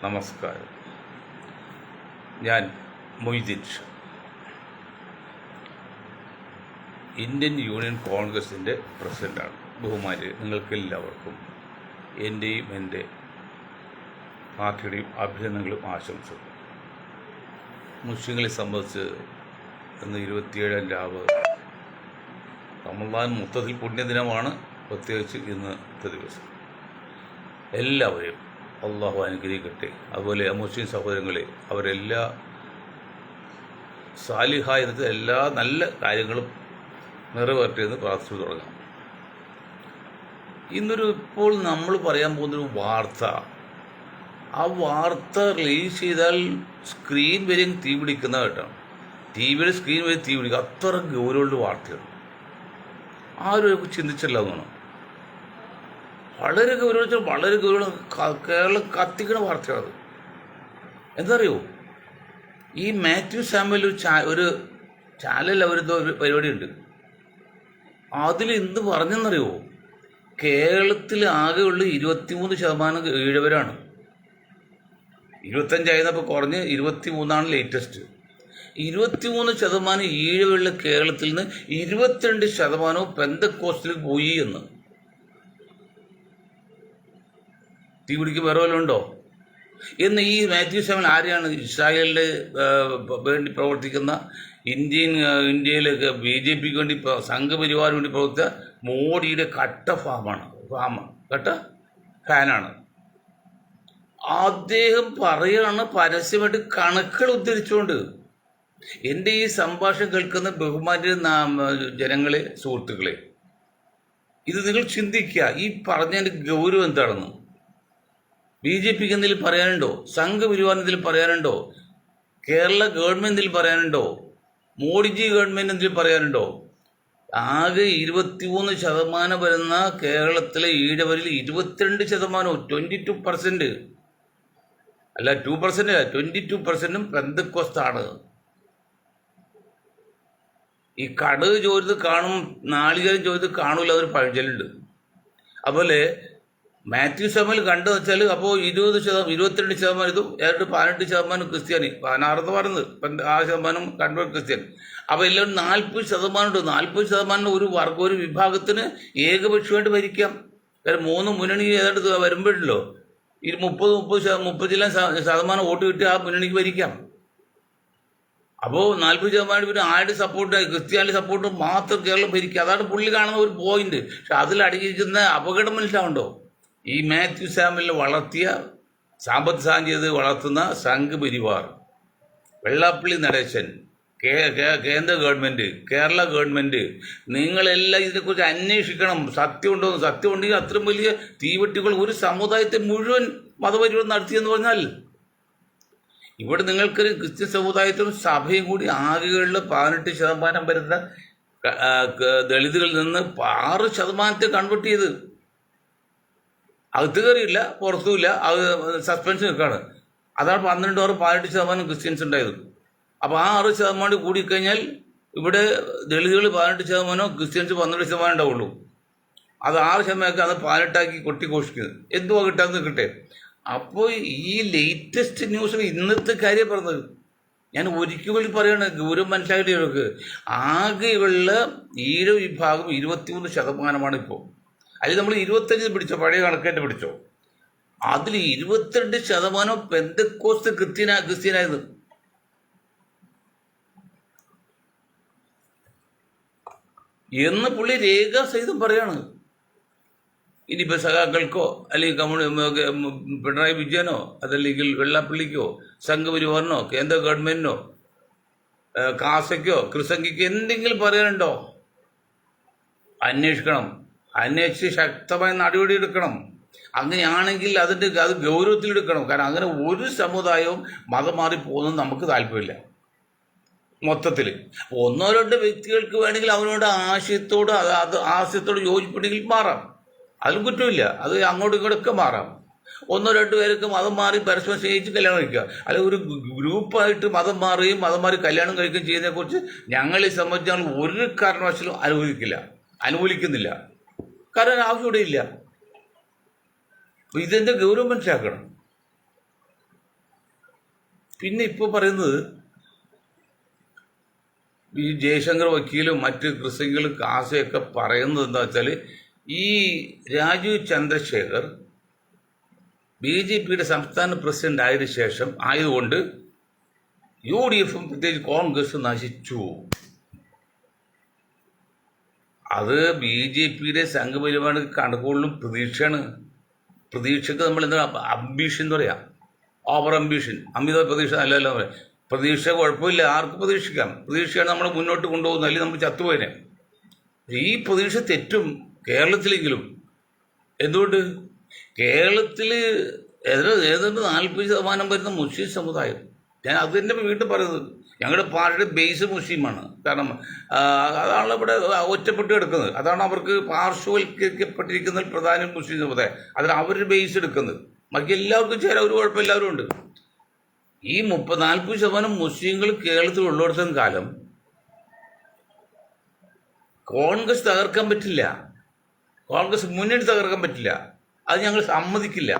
നമസ്കാരം. ഞാൻ Moideen Shah, Indian union കോൺഗ്രസിൻ്റെ പ്രസിഡൻ്റാണ്. ബഹുമാന്യരെ, നിങ്ങൾക്കെല്ലാവർക്കും എൻ്റെയും എൻ്റെ പാർട്ടിയുടെയും അഭിനന്ദനങ്ങളും ആശംസകളും. മുസ്ലിങ്ങളെ സംബന്ധിച്ച് ഇന്ന് 27-ാം രാവ് റമളാൻ മൊത്തത്തിൽ പുണ്യദിനമാണ്. പ്രത്യേകിച്ച് ഇന്നത്തെ ദിവസം എല്ലാവരെയും അള്ളാഹു അനുഗ്രഹിക്കട്ടെ. അതുപോലെ മുസ്ലിം സഹോദരങ്ങളെ, അവരെല്ലാ സാലിഹായ എല്ലാ നല്ല കാര്യങ്ങളും നിറവേറട്ടെ എന്ന് പ്രാർത്ഥിച്ചു തുടങ്ങാം. ഇപ്പോൾ നമ്മൾ പറയാൻ പോകുന്നൊരു വാർത്ത, ആ വാർത്ത റിലീസ് ചെയ്താൽ സ്ക്രീൻ വരെ തീ പിടിക്കുന്ന കേട്ടാണ്. ടി വിയുടെ സ്ക്രീൻ വരെ തീ പിടിക്കുക. അത്ര ഗൗരവമുള്ള വാർത്തയാണ്. ആരും ചിന്തിച്ചില്ല എന്നാണ്. വളരെ ഗൗരവം, വളരെ ഗൗരവം. കേരളം കത്തിക്കണ വാർത്തയാണത്. എന്താ അറിയോ, ഈ മാത്യു സാമുവൽ ഒരു ചാനലിൽ അവരെന്തോ ഒരു പരിപാടിയുണ്ട്. അതിൽ എന്ത് പറഞ്ഞെന്നറിയോ, കേരളത്തിൽ ആകെയുള്ള 23% ഈഴവരാണ്. 25 കുറഞ്ഞ് 23 ലേറ്റസ്റ്റ്. 23% ഈഴവുള്ള കേരളത്തിൽ നിന്ന് 22% പെന്തക്കോസ്റ്റിൽ പോയി എന്ന്. തീ പിടിക്ക് വേറെ വല്ലതും ഉണ്ടോ എന്ന്? ഈ മാത്യു സാമുവൽ ആരെയാണ്? ഇസ്രായേലിൻ്റെ വേണ്ടി പ്രവർത്തിക്കുന്ന ഇന്ത്യയിലെ BJPക്ക് വേണ്ടി സംഘപരിവാറിന് വേണ്ടി പ്രവർത്തിച്ച മോഡിയുടെ കട്ട ഫാനാണ്. അദ്ദേഹം പറയാണ് പരസ്യമായിട്ട് കണക്കുകൾ ഉദ്ധരിച്ചുകൊണ്ട്. എൻ്റെ ഈ സംഭാഷണം കേൾക്കുന്ന ബഹുമാന്യ ജനങ്ങളെ, സുഹൃത്തുക്കളെ, ഇത് നിങ്ങൾ ചിന്തിക്കുക. ഈ പറഞ്ഞതിൻ്റെ ഗൗരവം എന്താണെന്ന്. BJPക്ക് എന്തെങ്കിലും പറയാനുണ്ടോ? സംഘപരിവാറിന് എന്തെങ്കിലും പറയാനുണ്ടോ? കേരള ഗവൺമെൻറ് എന്തെങ്കിലും പറയാനുണ്ടോ? മോഡിജി ഗവൺമെൻറ് എന്തെങ്കിലും പറയാനുണ്ടോ? ആകെ 23% വരുന്ന കേരളത്തിലെ ഈഴവരിൽ 22%, 22%, അല്ല 2%, 22% പെന്തക്കോസ്താണ്. ഈ കടുക് ചോദിച്ചത് കാണും, നാളികേരം ചോദിച്ചത് കാണൂല, അതൊരു പഴഞ്ചലുണ്ട്. അതുപോലെ മാത്യു സാമുവൽ കണ്ടു വെച്ചാൽ അപ്പോൾ 22% ഇതും 18% ക്രിസ്ത്യാനി, 16 പറയുന്നത്, ആ ശതമാനം കണ്ടു ക്രിസ്ത്യാനി. അപ്പോൾ എല്ലാവരും 40% ഉണ്ട്. 40% ഒരു വർഗം, ഒരു വിഭാഗത്തിന് ഏകപക്ഷമായിട്ട് ഭരിക്കാം. കാരണം 3 മുന്നണി ഏതാണ്ട് വരുമ്പോഴല്ലോ 30% വോട്ട് കിട്ടി ആ മുന്നണിക്ക് ഭരിക്കാം. അപ്പോൾ 40% പിന്നെ ആരുടെ സപ്പോർട്ട്, ക്രിസ്ത്യാനി സപ്പോർട്ട് മാത്രം കേരളം ഭരിക്കുക. അതാണ് പുള്ളി കാണുന്ന ഒരു പോയിന്റ്. പക്ഷെ അതിൽ അടങ്ങിയിരിക്കുന്ന അപകടം മനസ്സിലാവുണ്ടോ? ഈ മാത്യു സാമുവലിനെ വളർത്തിയ, സാമ്പത്തിക സാങ്കേതിക വളർത്തുന്ന സംഘപരിവാർ, വെള്ളാപ്പള്ളി നടേശൻ, കേന്ദ്ര ഗവൺമെൻറ്, കേരള ഗവൺമെൻറ്, നിങ്ങളെല്ലാം ഇതിനെക്കുറിച്ച് അന്വേഷിക്കണം. സത്യമുണ്ടോ? സത്യം ഉണ്ടെങ്കിൽ അത്രയും വലിയ തീവെട്ടികൾ ഒരു സമുദായത്തെ മുഴുവൻ മതപരിവർത്തനം നടത്തിയെന്ന് പറഞ്ഞാൽ, ഇവിടെ നിങ്ങൾക്കൊരു ക്രിസ്ത്യൻ സമുദായത്തിലും സഭയും കൂടി ആകെയുള്ള 18% വരുന്ന ദളിതുകളിൽ നിന്ന് 6% കൺവേർട്ട് ചെയ്ത് അകത്ത് കയറിയില്ല, പുറത്തുമില്ല, അത് സസ്പെൻഷൻ നിൽക്കുകയാണ്. അതാണ് 12 or 18% ക്രിസ്ത്യൻസ് ഉണ്ടായത്. അപ്പോൾ ആ 6% കൂടിക്കഴിഞ്ഞാൽ ഇവിടെ ദളിതുകൾ 18%, ക്രിസ്ത്യൻസ് 12% ഉണ്ടാവുള്ളൂ. അത് 6% അത് 18 കൊട്ടിഘോഷിക്കുന്നത്. എന്തുവാ കിട്ടാന്ന് കിട്ടെ. അപ്പോൾ ഈ ലേറ്റസ്റ്റ് ന്യൂസിൽ ഇന്നത്തെ കാര്യം പറഞ്ഞത് ഞാൻ ഒരിക്കൽ പറയാണ്, ഗൗരവം മനസ്സിലാക്കിയിട്ട് ഇവർക്ക്. ആകെയുള്ള ഈഴവ വിഭാഗം 23% ഇപ്പോൾ. അതിൽ നമ്മൾ 25 പിടിച്ചോ, പഴയ കണക്കായിട്ട് പിടിച്ചോ, അതിൽ 22% പെന്തക്കോസ്ത് ക്രിസ്ത്യനായത്. എന്ന് പുള്ളി രേഖാസഹിതം പറയാണ്. ഇനിയിപ്പോൾ സഖാക്കൾക്കോ അല്ലെങ്കിൽ പിണറായി വിജയനോ അതല്ലെങ്കിൽ വെള്ളാപ്പള്ളിക്കോ സംഘപരിവാറിനോ കേന്ദ്ര ഗവൺമെന്റിനോ കാസയ്ക്കോ ക്രിസംഖിക്കോ എന്തെങ്കിലും പറയാനുണ്ടോ? അന്വേഷിക്കണം. അന്വേഷിച്ച് ശക്തമായ നടപടി എടുക്കണം. അങ്ങനെയാണെങ്കിൽ അത് ഗൗരവത്തിലെടുക്കണം. കാരണം അങ്ങനെ ഒരു സമുദായവും മതം മാറി പോകുന്നത് നമുക്ക് താല്പര്യമില്ല. മൊത്തത്തിൽ 1-2 വ്യക്തികൾക്ക് വേണമെങ്കിൽ അവനോട് ആശയത്തോട് യോജിപ്പുണ്ടെങ്കിൽ മാറാം, അതിലും കുറ്റമില്ല. അത് അങ്ങോട്ടും ഇങ്ങോട്ടൊക്കെ മാറാം. 1-2 പേർക്ക് മതം മാറി പരസ്പരം സ്നേഹിച്ച് കല്യാണം കഴിക്കുക. അല്ലെങ്കിൽ ഒരു ഗ്രൂപ്പായിട്ട് മതം മാറി കല്യാണം കഴിക്കുകയും ചെയ്യുന്നതിനെക്കുറിച്ച് ഞങ്ങളെ സംബന്ധിച്ച് ഞങ്ങൾ ഒരു കാരണവശാലും അനുകൂലിക്കുന്നില്ല. കാരണം ആവശ്യം ഇവിടെ ഇല്ല. ഇതെന്റെ ഗൗരവം മനസ്സിലാക്കണം. പിന്നെ ഇപ്പോൾ പറയുന്നത് ഈ ജയശങ്കർ വക്കീലും മറ്റ് ക്രിസ്ത്യങ്ങളും കാസയൊക്കെ പറയുന്നത് എന്താ വെച്ചാൽ, ഈ രാജീവ് ചന്ദ്രശേഖർ BJPയുടെ സംസ്ഥാന പ്രസിഡന്റ് ആയതിനു ശേഷം ആയതുകൊണ്ട് UDFും പ്രത്യേകിച്ച് കോൺഗ്രസും നശിച്ചു. അത് BJPയുടെ സംഘപരിവാറിന് കണക്കുകളിലും പ്രതീക്ഷയ്ക്ക് നമ്മൾ എന്താ അംബീഷൻ എന്ന് പറയാം, ഓവർ അംബീഷൻ, അമിത പ്രതീക്ഷ നല്ലതല്ല പറയാം. പ്രതീക്ഷ കുഴപ്പമില്ല, ആർക്കും പ്രതീക്ഷയാണ് നമ്മൾ മുന്നോട്ട് കൊണ്ടുപോകുന്നത്, അല്ലെങ്കിൽ നമ്മൾ ചത്തുപോയനെ. ഈ പ്രതീക്ഷ തെറ്റും കേരളത്തിലെങ്കിലും. എന്തുകൊണ്ട്? കേരളത്തിൽ ഏതാണ്ട് 40% വരുന്ന മുസ്ലിം സമുദായം. ഞാൻ അത് തന്നെ വീട്ടിൽ പറയുന്നത്, ഞങ്ങളുടെ പാർട്ടിയുടെ ബേസ് മുസ്ലിമാണ്. കാരണം അതാണ് ഇവിടെ ഒറ്റപ്പെട്ട് കിടക്കുന്നത്, അതാണ് അവർക്ക് പാർശ്വവൽക്കരിക്കപ്പെട്ടിരിക്കുന്ന പ്രധാന മുസ്ലിം സമുദായം. അതിന് അവരുടെ ബേസ് എടുക്കുന്നത്. ബാക്കി എല്ലാവർക്കും ചേരാൻ ഒരു കുഴപ്പം എല്ലാവരും ഉണ്ട്. ഈ 40% മുസ്ലിങ്ങൾ കേരളത്തിൽ ഉള്ളിടത്തോളം കാലം കോൺഗ്രസ് തകർക്കാൻ പറ്റില്ല, കോൺഗ്രസ് മുന്നണി തകർക്കാൻ പറ്റില്ല. അത് ഞങ്ങൾ സമ്മതിക്കില്ല.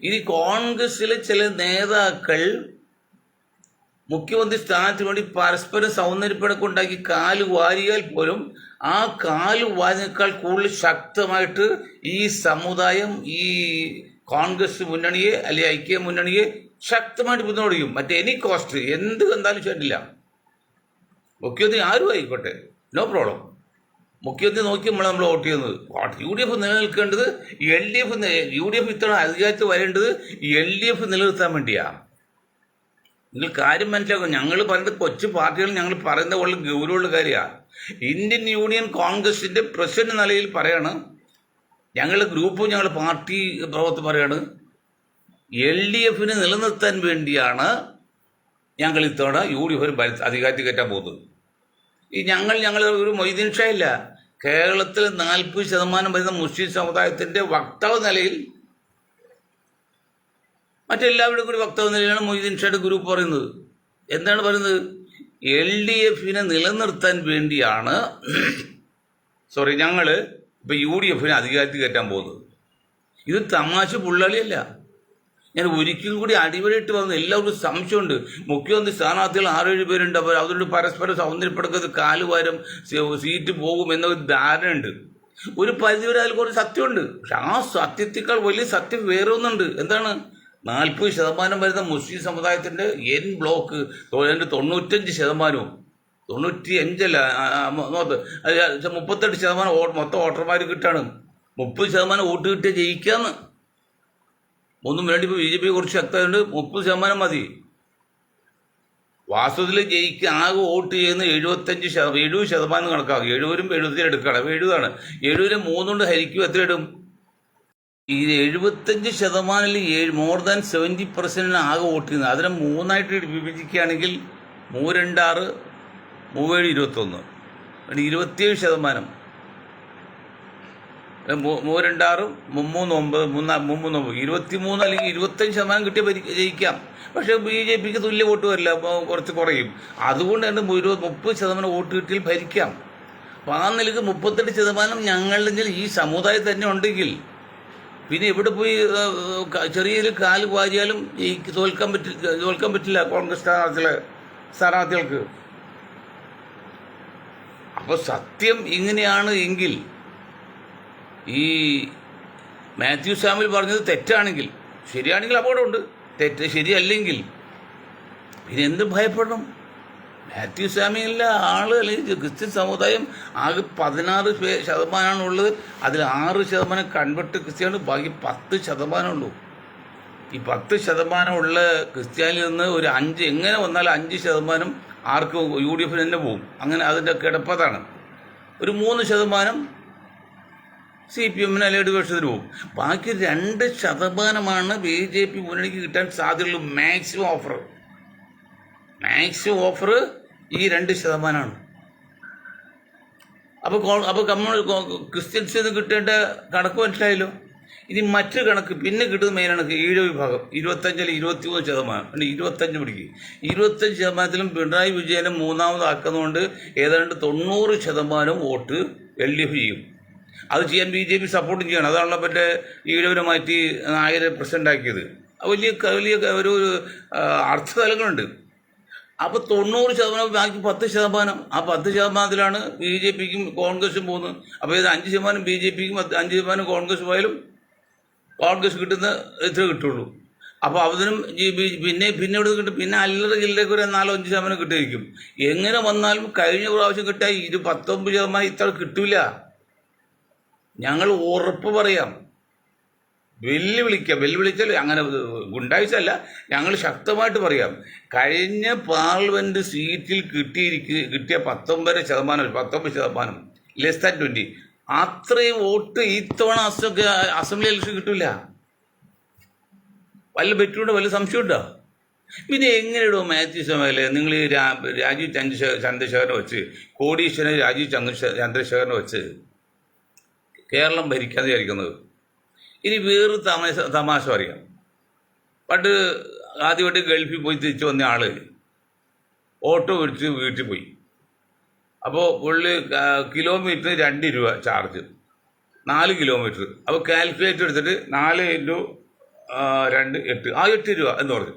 ഇനി കോൺഗ്രസിലെ ചില നേതാക്കൾ മുഖ്യമന്ത്രി സ്ഥാനത്തിന് വേണ്ടി പരസ്പരം സൗന്ദര്യപ്പിണക്കം ഉണ്ടാക്കി കാല് വാരിയാൽ പോലും ആ കാല് വാരിനേക്കാൾ കൂടുതൽ ശക്തമായിട്ട് ഈ സമുദായം ഈ കോൺഗ്രസ് മുന്നണിയെ അല്ലെങ്കിൽ ഐക്യ മുന്നണിയെ ശക്തമായിട്ട് പിന്തുണയ്ക്കും. മറ്റേ എനി കോസ്റ്റ് എന്ത് എന്തായാലും ചെയ്തിട്ടില്ല. മുഖ്യമന്ത്രി ആരും ആയിക്കോട്ടെ, നോ പ്രോബ്ലം. മുഖ്യമന്ത്രി നോക്കി നമ്മൾ വോട്ട് ചെയ്യുന്നത്. UDF നിലനിൽക്കേണ്ടത് LDF, UDF ഇത്തവണ അധികാരത്തിൽ വരേണ്ടത് LDF നിലനിർത്താൻ വേണ്ടിയാണ്. നിങ്ങൾ കാര്യം മനസ്സിലാക്കും. ഞങ്ങൾ പറയുന്നത് കൊച്ചു പാർട്ടികൾ ഞങ്ങൾ പറയുന്ന പോലെ ഗൗരവമുള്ള കാര്യമാണ്. ഇന്ത്യൻ യൂണിയൻ കോൺഗ്രസിൻ്റെ പ്രസിഡന്റ് നിലയിൽ പറയാണ്, ഞങ്ങളുടെ ഗ്രൂപ്പും ഞങ്ങളുടെ പാർട്ടി പ്രവർത്തനം പറയാണ്, LDFനെ നിലനിർത്താൻ വേണ്ടിയാണ് ഞങ്ങൾ ഇത്തവണ UDF അധികാരത്തിൽ കയറ്റാൻ പോകുന്നത്. ഈ ഞങ്ങൾ ഒരു മൊയ്തീൻ ഷാ ഇല്ല, കേരളത്തിൽ 40% വരുന്ന മുസ്ലിം സമുദായത്തിൻ്റെ വക്താവ് നിലയിൽ, മറ്റെല്ലാവരുടെ കൂടി വക്താവ് നിലയിലാണ് മൊയ്തീൻ ഷായുടെ ഗ്രൂപ്പ് പറയുന്നത്. എന്താണ് പറയുന്നത്? LDFനെ നിലനിർത്താൻ വേണ്ടിയാണ് ഞങ്ങൾ ഇപ്പോൾ UDFനെ അധികാരത്തിൽ കയറ്റാൻ പോകുന്നത്. ഇത് തമാശ പുള്ളളിയല്ല. ഞാൻ ഒരിക്കലും കൂടി അടിവരയിട്ട് വന്നത് എല്ലാവർക്കും സംശയമുണ്ട്. മുഖ്യമന്ത്രി സ്ഥാനാർത്ഥികൾ 6-7 പേരുണ്ട്. അപ്പോൾ അതുകൊണ്ട് പരസ്പരം സൗന്ദര്യപ്പെടുക്കുന്നത് കാലുവാരം സീറ്റ് പോകും എന്നൊരു ധാരണയുണ്ട്. ഒരു പരിധിവരെ അതിൽ കുറച്ച് സത്യമുണ്ട്. പക്ഷെ ആ സത്യത്തേക്കാൾ വലിയ സത്യം വേറെ ഒന്നുണ്ട്. എന്താണ്? 40% വരുന്ന മുസ്ലിം സമുദായത്തിൻ്റെ N ബ്ലോക്ക് 95%, 95 അല്ല 38% മൊത്തം വോട്ടർമാർ കിട്ടാണ്. 30% വോട്ട് കിട്ടിയാൽ ജയിക്കാന്ന്. ഒന്നും വേണ്ടി ഇപ്പോൾ BJP കുറച്ച് ശക്തമായിട്ട് 30% മതി. വാസ്തവത്തിൽ ജയിക്കാൻ ആകെ വോട്ട് ചെയ്യുന്ന 70% കണക്കാകും. 70-ഉം 70 എടുക്കുകയാണ്. അപ്പോൾ 70ആണ്. 70-നെ 3 കൊണ്ട് ഹരിക്കും, എത്ര ഇടും? ഈ 75% മോർ ദാൻ 70% ആകെ വോട്ട് ചെയ്യുന്നത്. അതിനെ 3ആയിട്ട് വിഭജിക്കുകയാണെങ്കിൽ 3 2 6 3 7 21 27%. 3 2 6 3 9 23 അല്ലെങ്കിൽ 25% കിട്ടിയ ജയിക്കാം. പക്ഷേ BJPക്ക് തുല്യ വോട്ട് വരില്ല, കുറച്ച് കുറയും. അതുകൊണ്ട് തന്നെ 30% വോട്ട് കിട്ടിയാൽ ഭരിക്കാം. അപ്പോൾ ആ നിലയ്ക്ക് 38% ഞങ്ങളുടെ ഈ സമുദായം തന്നെ ഉണ്ടെങ്കിൽ പിന്നെ എവിടെ പോയി ചെറിയൊരു കാല് വാരിയാലും തോൽക്കാൻ പറ്റില്ല കോൺഗ്രസ് സ്ഥാനാർത്ഥികൾക്ക്. അപ്പോൾ സത്യം ഇങ്ങനെയാണ് എങ്കിൽ, ഈ മാത്യു സാമുവൽ പറഞ്ഞത് തെറ്റാണെങ്കിൽ, ശരിയാണെങ്കിൽ അപകടമുണ്ട്, ശരിയല്ലെങ്കിൽ പിന്നെ എന്ത് ഭയപ്പെടണം? മാത്യു സാമുവലിൻ്റെ അല്ലെങ്കിൽ ക്രിസ്ത്യൻ സമുദായം ആകെ 16% ഉള്ളത്. അതിൽ 6% കൺവെർട്ട് ക്രിസ്ത്യാനി, ബാക്കി 10% ഉള്ളൂ. ഈ 10% ഉള്ള ക്രിസ്ത്യാനിൽ നിന്ന് ഒരു 5 എങ്ങനെ വന്നാലും 5% ആർക്ക് UDF തന്നെ പോകും. അങ്ങനെ അതിൻ്റെ കിടപ്പതാണ്. ഒരു 3% CPMന് അല്ലെങ്കിൽ ഇടതുപക്ഷത്തിന് പോകും. ബാക്കി 2% BJP മുന്നണിക്ക് കിട്ടാൻ സാധ്യതയുള്ളൂ. മാക്സിമം ഓഫർ ഈ 2%. അപ്പോൾ ക്രിസ്ത്യൻസിന് കിട്ടേണ്ട കണക്ക് മനസ്സിലായല്ലോ. ഇനി മറ്റു കണക്ക് പിന്നെ കിട്ടുന്ന മെയിൻ കണക്ക് ഈഴവ വിഭാഗം 25 അല്ലെങ്കിൽ 23%. 25 പിടിക്കും. 25%ലും പിണറായി വിജയനെ 3ാമതാക്കുന്നതുകൊണ്ട് ഏതാണ്ട് 90% വോട്ട് LDF ചെയ്യും. അത് ചെയ്യാൻ BJP സപ്പോർട്ടും ചെയ്യണം. അതാണല്ലോ മറ്റേ ഈഴവരെ മാറ്റി 1000% ആക്കിയത്. വലിയ വലിയ ഒരു അർത്ഥതലങ്ങളുണ്ട്. അപ്പോൾ 90% ബാക്കി 10%, ആ 10%-ത്തിലാണ് ബി ജെ പിക്കും കോൺഗ്രസും പോകുന്നത്. അപ്പോൾ ഇത് 5% ബി ജെ പിക്കും 5% കോൺഗ്രസ് പോയാലും കോൺഗ്രസ് കിട്ടുന്ന ഇത്ര കിട്ടുള്ളൂ. അപ്പോൾ അതിനും പിന്നെ ഇവിടെ കിട്ടും. പിന്നെ അല്ലറ ജില്ലയ്ക്ക് ഒരു 4-5% കിട്ടിയിരിക്കും. എങ്ങനെ വന്നാലും കഴിഞ്ഞ പ്രാവശ്യം കിട്ടിയ 19% ഇത്ര കിട്ടില്ല. ഞങ്ങൾ ഉറപ്പ് പറയാം, വെല്ലുവിളിച്ചാൽ അങ്ങനെ ഗുണ്ടായിച്ചല്ല, ഞങ്ങൾ ശക്തമായിട്ട് പറയാം. കഴിഞ്ഞ പാർലമെൻറ്റ് സീറ്റിൽ കിട്ടിയ 19%, ലെസ് ദാൻ 20, അത്രയും വോട്ട് ഇത്തവണ അസംബ്ലി ഇലക്ഷൻ കിട്ടില്ല. വല്ല ബെറ്റുണ്ടോ, വല്ല സംശയമുണ്ടോ? പിന്നെ എങ്ങനെയിടോ മാത്യു സമയല്ലേ നിങ്ങൾ ഈ രാജീവ് ചന്ദ്രശേഖരനെ വെച്ച്, കോടീശ്വരൻ രാജീവ് ചന്ദ്രശേഖരനെ വെച്ച് കേരളം ഭരിക്കാതെ വിചാരിക്കുന്നത്? ഇനി വേറൊരു തമാശ പറയാം. പണ്ട് ആദ്യമായിട്ട് ഗൾഫിൽ പോയി തിരിച്ചു വന്ന ആൾ ഓട്ടോ വിളിച്ച് വീട്ടിൽ പോയി. അപ്പോൾ പുള്ളി കിലോമീറ്ററിന് 2 രൂപ ചാർജ്, 4 കിലോമീറ്റർ. അപ്പോൾ കാൽക്കുലേറ്റർ എടുത്തിട്ട് 4 × 2 8, ആ 8 രൂപ എന്ന് പറഞ്ഞു.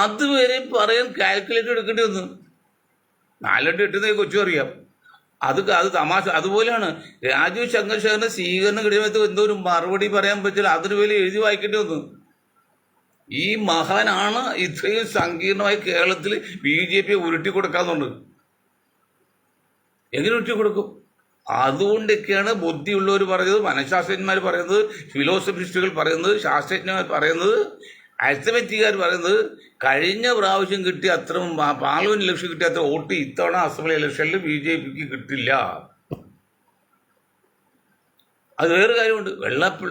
അതുവരെ പറയാൻ കാൽക്കുലേറ്റർ എടുക്കേണ്ടി വന്നു. 4 × 8 കൊച്ചു അറിയാം. അത് തമാശ. അതുപോലെയാണ് രാജീവ് ചന്ദ്രശേഖരന് സ്വീകരണം കിട്ടിയപ്പോൾ എന്തോ ഒരു മറുപടി പറയാൻ പറ്റില്ല, അതിന് വേണ്ടി എഴുതി വായിക്കേണ്ടി വന്നു. ഈ മഹാനാണ് ഇത്രയും സങ്കീർണമായി കേരളത്തിൽ ബി ജെ പി ഉരുട്ടി കൊടുക്കാന്നുണ്ട്. എങ്ങനെ ഉരുട്ടി കൊടുക്കും? അതുകൊണ്ടൊക്കെയാണ് ബുദ്ധിയുള്ളവർ പറയുന്നത്, മനഃശാസ്ത്രജ്ഞന്മാർ പറയുന്നത്, ഫിലോസഫിസ്റ്റുകൾ പറയുന്നത്, ശാസ്ത്രജ്ഞന്മാർ പറയുന്നത്, അരിത്തമെറ്റിക്കാർ പറയുന്നത്, കഴിഞ്ഞ പ്രാവശ്യം കിട്ടിയ അത്രയും പാർലമെന്റ് ഇലക്ഷൻ കിട്ടിയ അത്ര വോട്ട് ഇത്തവണ അസംബ്ലി ഇലക്ഷനിൽ ബി ജെ പിക്ക് കിട്ടില്ല. അത് വേറെ കാര്യമുണ്ട്.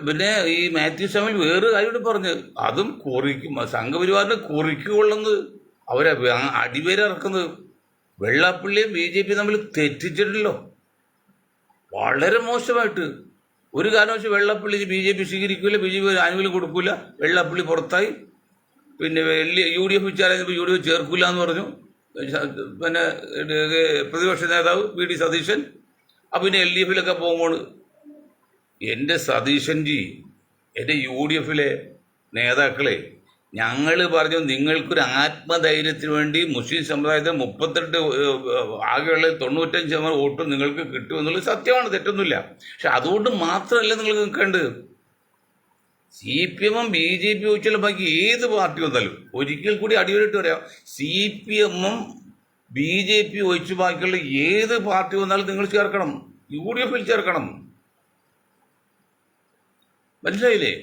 പിന്നെ ഈ മാത്യു സാമുവൽ വേറൊരു കാര്യമുണ്ട് പറഞ്ഞ്, അതും കുറിക്കും, സംഘപരിവാറിനെ കുറിക്കുകൊള്ളുന്നത്, അവരെ അടിവേരെ ഇറക്കുന്നത്. വെള്ളാപ്പള്ളിയും ബി ജെ പി തമ്മിൽ തെറ്റിച്ചിട്ടുണ്ടല്ലോ വളരെ മോശമായിട്ട്. ഒരു കാരണവശാലും വെള്ളാപ്പള്ളി ബി ജെ പി സ്വീകരിക്കില്ല, ബി ജെ പി ആനുകൂല്യം കൊടുക്കില്ല, വെള്ളാപ്പള്ളി പുറത്തായി. പിന്നെ യു ഡി എഫ് വിചാരിച്ചപ്പോൾ യു ഡി എഫ് ചേർക്കില്ല എന്ന് പറഞ്ഞു. പിന്നെ പ്രതിപക്ഷ നേതാവ് വി ഡി സതീശൻ. അപ്പം പിന്നെ എൽ ഡി എഫിലൊക്കെ പോകുമ്പോൾ എൻ്റെ സതീശൻജി, എൻ്റെ യു ഡി എഫിലെ നേതാക്കളെ, ഞങ്ങൾ പറഞ്ഞു നിങ്ങൾക്കൊരു ആത്മധൈര്യത്തിന് വേണ്ടി മുസ്ലിം സമുദായത്തെ 38 ആകെയുള്ള 95% വോട്ട് നിങ്ങൾക്ക് കിട്ടുമെന്നുള്ളത് സത്യമാണ്, തെറ്റൊന്നുമില്ല. പക്ഷെ അതുകൊണ്ട് മാത്രമല്ല നിങ്ങൾ നിൽക്കേണ്ടത്. സി പി എമ്മും ബി ജെ പി വെച്ചുള്ള ബാക്കി ഏത് പാർട്ടി വന്നാലും, ഒരിക്കൽ കൂടി അടിവരായിട്ട് പറയാം, സി പി എമ്മും ബി ജെ പി ഒഴിച്ച് ബാക്കിയുള്ള ഏത് പാർട്ടി വന്നാലും നിങ്ങൾ ചേർക്കണം, യു ഡി എഫിൽ ചേർക്കണം. മനസ്സിലായില്ലേ?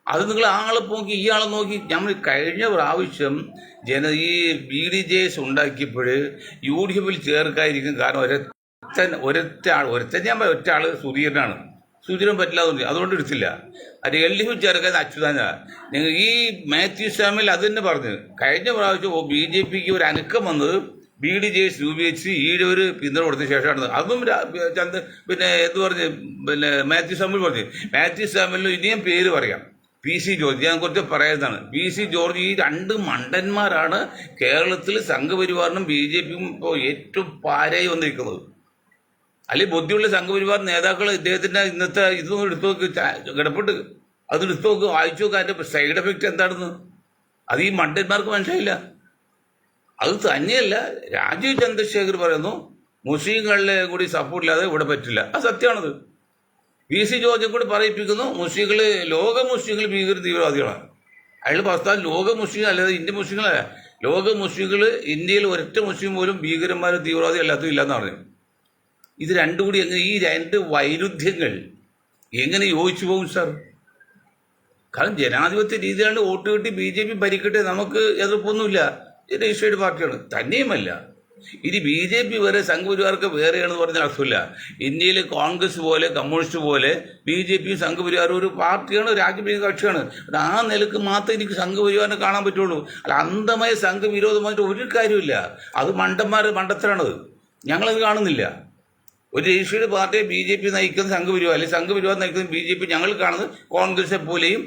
അത് നിങ്ങൾ ആളെ നോക്കി ഈ ആളെ നോക്കി. നമ്മൾ കഴിഞ്ഞ പ്രാവശ്യം ഈ ബി ഡി ജെ എസ് ഉണ്ടാക്കിയപ്പോൾ യു ഡി എഫിൽ ചേർക്കാതിരിക്കും. കാരണം ഒറ്റ ആൾ സുധീരനാണ്. സുധീരൻ പറ്റില്ല അതുകൊണ്ട് എടുത്തില്ല. അത് എൽ ഡി എഫിൽ ചേർക്കാൻ അച്യുതാനാണ്. നിങ്ങൾ ഈ മാത്യു സാമുവൽ അത് തന്നെ പറഞ്ഞു, കഴിഞ്ഞ പ്രാവശ്യം ബി ജെ പിക്ക് ഒരു അനക്കം വന്നത് ബി ഡി ജെ എസ് രൂപീകരിച്ച് ഈഴവർ പിന്തുണ കൊടുത്ത ശേഷമാണ്. അതും പിന്നെ എന്ത് പറഞ്ഞ് പിന്നെ മാത്യു സാമുവൽ പറഞ്ഞു. മാത്യു സാമുവലിന് ഇനിയും പേര് പറയാം, പി സി ജോർജ്. ഞാൻ കുറച്ച് പറയുന്നതാണ്. P C George. ഈ 2 മണ്ടന്മാരാണ് കേരളത്തിൽ സംഘപരിവാറിനും ബി ജെ പിക്കും ഇപ്പോൾ ഏറ്റവും പാരയായി വന്നിരിക്കുന്നത്. അല്ലെങ്കിൽ ബുദ്ധിയുള്ള സംഘപരിവാർ നേതാക്കൾ ഇദ്ദേഹത്തിൻ്റെ ഇന്നത്തെ ഇതൊന്നും എടുത്തു നോക്ക്, കിടപ്പെട്ട് അത് എടുത്തു നോക്ക്, വായിച്ചു നോക്ക്, അതിൻ്റെ സൈഡ് എഫക്റ്റ് എന്താണെന്ന്. അത് ഈ മണ്ടന്മാർക്ക് മനസ്സിലായില്ല. അത് തന്നെയല്ല, രാജീവ് ചന്ദ്രശേഖർ പറയുന്നു മുസ്ലിങ്ങളുടെ കൂടി സപ്പോർട്ടില്ലാതെ ഇവിടെ പറ്റില്ല. അത് സത്യമാണത്. പി സി ജോർജെ കൂടി പറയിപ്പിക്കുന്നു ലോക മുസ്ലിങ്ങൾ ഭീകര തീവ്രവാദികളാണ്. അയാൾ പ്രസ്താവന ലോക മുസ്ലിങ്ങൾ അല്ലാതെ ഇന്ത്യൻ മുസ്ലിങ്ങളല്ല. ലോക മുസ്ലിങ്ങൾ ഇന്ത്യയിൽ ഒരൊറ്റ മുസ്ലിം പോലും ഭീകരന്മാരും തീവ്രവാദി അല്ലാത്തതും ഇല്ലെന്ന് പറഞ്ഞു. ഇത് രണ്ടും കൂടി എങ്ങനെ, ഈ 2 വൈരുദ്ധ്യങ്ങൾ എങ്ങനെ യോജിച്ചു പോകും സാർ? കാരണം ജനാധിപത്യ രീതിയിലാണ് വോട്ട് കിട്ടി ബി ജെ പി ഭരിക്കട്ടെ, നമുക്ക് എതിർപ്പൊന്നുമില്ല, രജിസ്ട്രേഡ് പാർട്ടിയാണ്. തന്നെയുമല്ല, ഇനി ബി ജെ പി വേറെ സംഘപരിവാർക്ക് വേറെയാണെന്ന് പറഞ്ഞാൽ അർത്ഥമില്ല. ഇന്ത്യയിൽ കോൺഗ്രസ് പോലെ കമ്മ്യൂണിസ്റ്റ് പോലെ ബി ജെ പി സംഘപരിവാർ ഒരു പാർട്ടിയാണ്, രാജ്യഭരണ കക്ഷിയാണ്. ആ നിലക്ക് മാത്രമേ എനിക്ക് സംഘപരിവാറിനെ കാണാൻ പറ്റുള്ളൂ. അല്ല, അന്ധമായ സംഘവിരോധമായിട്ട് ഒരു കാര്യമില്ല. അത് മണ്ടത്തരാണത്. ഞങ്ങളത് കാണുന്നില്ല. ഒരു രജിസ്ട്രേഡ് പാർട്ടിയെ ബി ജെ പി നയിക്കുന്ന സംഘപരിവാർ, അല്ലെങ്കിൽ സംഘപരിവാർ നയിക്കുന്ന ബി ജെ പി ഞങ്ങൾ കാണുന്നത് കോൺഗ്രസിനെ പോലെയും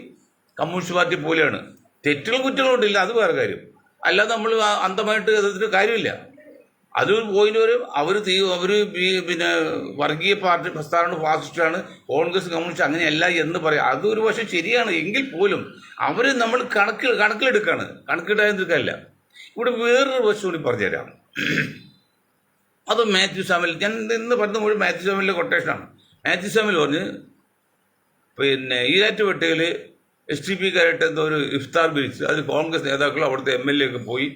കമ്മ്യൂണിസ്റ്റ് പാർട്ടി പോലെയാണ്. തെറ്റുകളും കുറ്റങ്ങളും ഉണ്ടില്ല, അത് വേറെ കാര്യം. അല്ലാതെ നമ്മൾ അന്ധമായിട്ട് എതിർത്തിട്ട് കാര്യമില്ല. അതൊരു പോയിന്റ് വരും. അവർ പിന്നെ വർഗീയ പാർട്ടി പ്രസ്ഥാനം ഫാസിസ്റ്റാണ്, കോൺഗ്രസ് കമ്മ്യൂണിസ്റ്റ് അങ്ങനെയല്ല എന്ന് പറയാം. അതൊരു പക്ഷേ ശരിയാണ്. എങ്കിൽ പോലും അവർ നമ്മൾ കണക്കിലെടുക്കാനല്ല. ഇവിടെ വേറൊരു വശം കൂടി പറഞ്ഞുതരാം. അത് മാത്യു സാമുവൽ, ഞാൻ ഇന്ന് പറഞ്ഞ മുഴുവൻ മാത്യു സാമുവലിൻ്റെ കൊട്ടേഷനാണ്. മാത്യു സാമുവൽ പറഞ്ഞ് പിന്നെ ഈരാറ്റുപേട്ടയിൽ STP-കാരായിട്ട് എന്തോ ഒരു ഇഫ്താർ പിരിച്ച് അത് കോൺഗ്രസ് നേതാക്കളും അവിടുത്തെ MLA ഒക്കെ പോയി.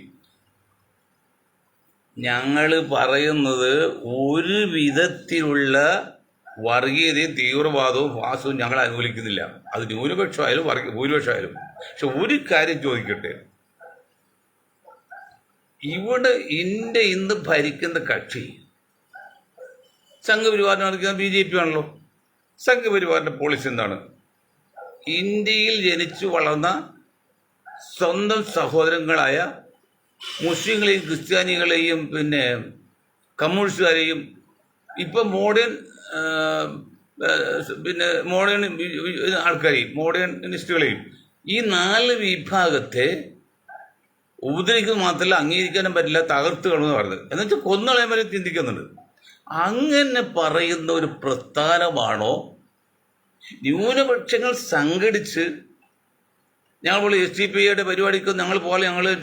ഞങ്ങൾ പറയുന്നത് ഒരു വിധത്തിലുള്ള വർഗീയതയും തീവ്രവാദവും ഫാസവും ഞങ്ങൾ അനുകൂലിക്കുന്നില്ല. അത് ന്യൂനപക്ഷമായാലും ഭൂരിപക്ഷമായാലും. പക്ഷെ ഒരു കാര്യം ചോദിക്കട്ടെ, ഇവിടെ ഇന്ത്യ ഇന്ന് ഭരിക്കുന്ന കക്ഷി സംഘപരിവാറിനെ നടക്കുന്ന BJP ആണല്ലോ. സംഘപരിവാറിന്റെ പോളിസി എന്താണ്? ഇന്ത്യയിൽ ജനിച്ചു വളർന്ന സ്വന്തം സഹോദരങ്ങളായ മുസ്ലിങ്ങളെയും ക്രിസ്ത്യാനികളെയും പിന്നെ കമ്മ്യൂണിസ്റ്റുകാരെയും ഇപ്പം മോഡേൺ ആൾക്കാരെയും മോഡേണിസ്റ്റുകളെയും ഈ 4 വിഭാഗത്തെ ഉപദ്രവിക്കുന്നത് മാത്രമല്ല, അംഗീകരിക്കാനും പറ്റില്ല, തകർത്ത് കളെന്ന് പറയുന്നത്. എന്നുവെച്ചാൽ കൊന്നുകളയാൻ വരെ ചിന്തിക്കുന്നുണ്ട്. അങ്ങനെ പറയുന്ന ഒരു പ്രസ്ഥാനമാണോ ന്യൂനപക്ഷങ്ങൾ സംഘടിച്ച് ഞങ്ങൾ പോലെ STP-യുടെ പരിപാടിക്ക് ഞങ്ങൾ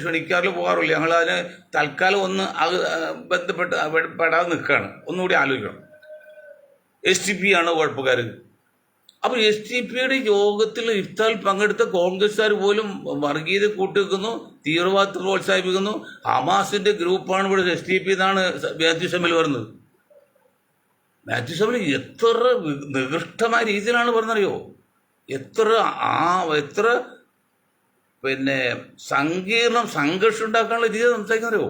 ക്ഷണിക്കാറില്ല, പോകാറില്ല. ഞങ്ങൾ അതിന് തൽക്കാലം ഒന്ന് പെടാതെ നിൽക്കുകയാണ്. ഒന്നുകൂടി ആലോചിക്കണം. STP ആണോ കുഴപ്പക്കാർ? അപ്പോൾ STP-യുടെ യോഗത്തിൽ ഇഫ്താറിൽ പങ്കെടുത്ത കോൺഗ്രസ്സുകാർ പോലും വർഗീയത കൂട്ടിവെക്കുന്നു, തീവ്രവാദത്തെ പ്രോത്സാഹിപ്പിക്കുന്നു. ഹമാസിന്റെ ഗ്രൂപ്പാണ് ഇവിടെ STP എന്നാണ് മാത്യു സാമുവൽ പറയുന്നത്. മാത്യു സാമുവൽ എത്ര നികൃഷ്ടമായ രീതിയിലാണ് പറഞ്ഞറിയോ? എത്ര പിന്നെ സംഘർഷം ഉണ്ടാക്കാനുള്ള രീതി സംസാരിക്കുന്നറിയോ?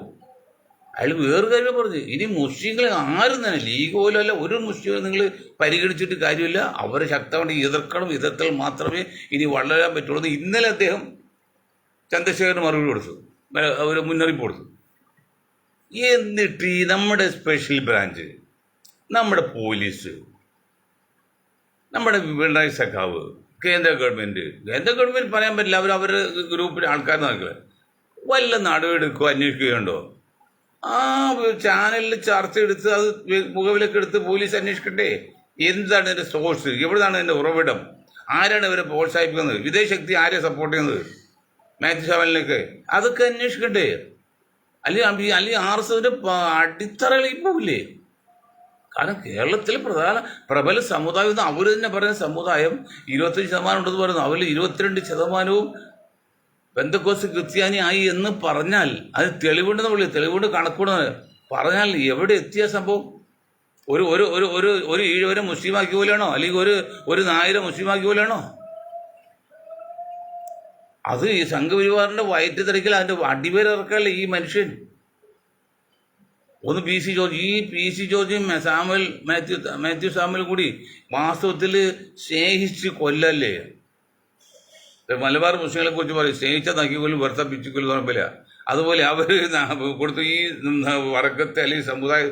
അയാൾ വേറെ കാര്യം പറഞ്ഞു. ഇനി മുസ്ലിങ്ങളെ ആരും തന്നെ ലീഗ് പോലും അല്ല, ഒരു മുസ്ലിം നിങ്ങൾ പരിഗണിച്ചിട്ട് കാര്യമില്ല. അവരെ ശക്തമായി എതിർത്താൽ മാത്രമേ ഇനി വളരാൻ പറ്റുള്ളൂ. ഇന്നലെ അദ്ദേഹം ചന്ദ്രശേഖരന് മറുപടി കൊടുത്തു, ഒരു മുന്നറിയിപ്പ് കൊടുത്തു. എന്നിട്ട് ഈ നമ്മുടെ സ്പെഷ്യൽ ബ്രാഞ്ച്, നമ്മുടെ പോലീസ്, നമ്മുടെ പിണറായി സഖാവ്, കേന്ദ്ര ഗവൺമെൻറ് പറയാൻ പറ്റില്ല. അവരുടെ ഗ്രൂപ്പിലെ ആൾക്കാർ നോക്കുക, വല്ല നടപടിയെടുക്കുകയോ അന്വേഷിക്കുകയുണ്ടോ? ആ ചാനലിൽ ചർച്ച എടുത്ത് അത് മുഖവിലൊക്കെ എടുത്ത് പോലീസ് അന്വേഷിക്കട്ടെ. എന്താണ് ഇതിൻ്റെ സോഴ്സ്? എവിടെയാണ് ഇതിൻ്റെ ഉറവിടം? ആരാണ് ഇവരെ പ്രോത്സാഹിപ്പിക്കുന്നത്? വിദേശശക്തി ആരെ സപ്പോർട്ട് ചെയ്യുന്നത്? മാത്യു സാമുവലിനൊക്കെ അതൊക്കെ അന്വേഷിക്കട്ടെ. അല്ലെങ്കിൽ RSSന്റെ അടിത്തറകൾ പോവില്ലേ? കാരണം കേരളത്തിലെ പ്രബല സമുദായം അവർ തന്നെ പറയുന്ന സമുദായം 25% ഉണ്ടെന്ന് പറയുന്നു. അവരിൽ 22% പെന്തക്കോസ്ത് ക്രിസ്ത്യാനി ആയി എന്ന് പറഞ്ഞാൽ അത് തെളിവുണ്ട് കണക്കൂടെ പറഞ്ഞാൽ എവിടെ എത്തിയ സംഭവം? ഒരു ഈഴവരെ മുസ്ലിമാക്കി പോലെയാണോ? അല്ലെങ്കിൽ ഒരു നായരെ മുസ്ലിമാക്കി പോലെയാണോ? അത് ഈ സംഘപരിവാറിന്റെ വയറ്റ് തിരക്കിൽ അതിന്റെ അടിവേരിറക്കല്ലേ ഈ മനുഷ്യൻ. ഒന്ന് PC ജോർജ്, ഈ PC ജോർജും മാത്യു സാമുവൽ കൂടി വാസ്തവത്തിൽ സ്നേഹിച്ച് കൊല്ലല്ലേ. മലബാർ മുസ്ലിങ്ങളെ കുറിച്ച് പറയും, സ്നേഹിച്ച നക്കിക്കൊല്ലും വെറുതെ പിച്ചുകൊല്ലും പറയില്ല. അതുപോലെ അവർ കൊടുത്തു ഈ വർഗത്തെ അല്ലെങ്കിൽ സമുദായം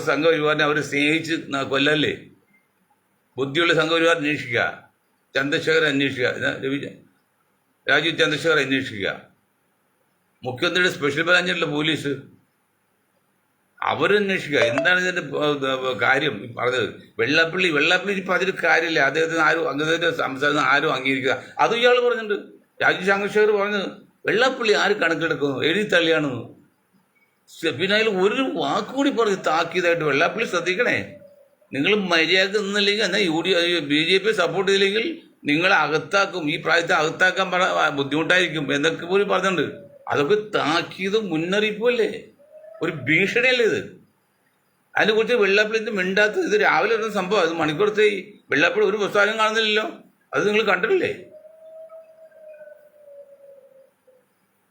സംഘപരിവാറിനെ അവർ സ്നേഹിച്ച് കൊല്ലല്ലേ. ബുദ്ധിയുള്ള സംഘപരിവാർ അന്വേഷിക്കുക, ചന്ദ്രശേഖർ അന്വേഷിക്കുക, രാജീവ് ചന്ദ്രശേഖർ അന്വേഷിക്കുക. മുഖ്യമന്ത്രിയുടെ സ്പെഷ്യൽ ബ്രാഞ്ചിലുള്ള പോലീസ് അവരന്വേഷിക്കുക. എന്താണ് ഇതിൻ്റെ കാര്യം പറഞ്ഞത്? വെള്ളാപ്പള്ളി ഇപ്പം അതിന് കാര്യമില്ല. അദ്ദേഹത്തിന്റെ സംസാരം ആരും അംഗീകരിക്കുക. അതും ഇയാൾ പറഞ്ഞിട്ടുണ്ട്. രാജീവ് ചന്ദ്രശേഖർ പറഞ്ഞത് വെള്ളാപ്പള്ളി ആര് കണക്കെടുക്കുന്നു, എഴുതി തള്ളിയാണെന്ന്. പിന്നെ അതിൽ ഒരു വാക്കുകൂടി പറഞ്ഞ് താക്കീതായിട്ട്, വെള്ളാപ്പള്ളി ശ്രദ്ധിക്കണേ, നിങ്ങൾ മര്യാദ നിന്നില്ലെങ്കിൽ എന്നാൽ BJP സപ്പോർട്ട് ചെയ്തില്ലെങ്കിൽ നിങ്ങളെ അകത്താക്കും, ഈ പ്രായത്തെ അകത്താക്കാൻ ബുദ്ധിമുട്ടായിരിക്കും എന്നൊക്കെ പോലും പറഞ്ഞിട്ടുണ്ട്. അതൊക്കെ താക്കീതും മുന്നറിയിപ്പുമല്ലേ, ഒരു ഭീഷണിയല്ലേ ഇത്? അതിനെക്കുറിച്ച് വെള്ളാപ്പള്ളിന്റെ മിണ്ടാത്തത്. ഇത് രാവിലെ വരുന്ന സംഭവം, അത് മണിക്കൂറത്തെ വെള്ളാപ്പള്ളി ഒരു പുസ്തകം കാണുന്നില്ലല്ലോ. അത് നിങ്ങൾ കണ്ടിട്ടില്ലേ?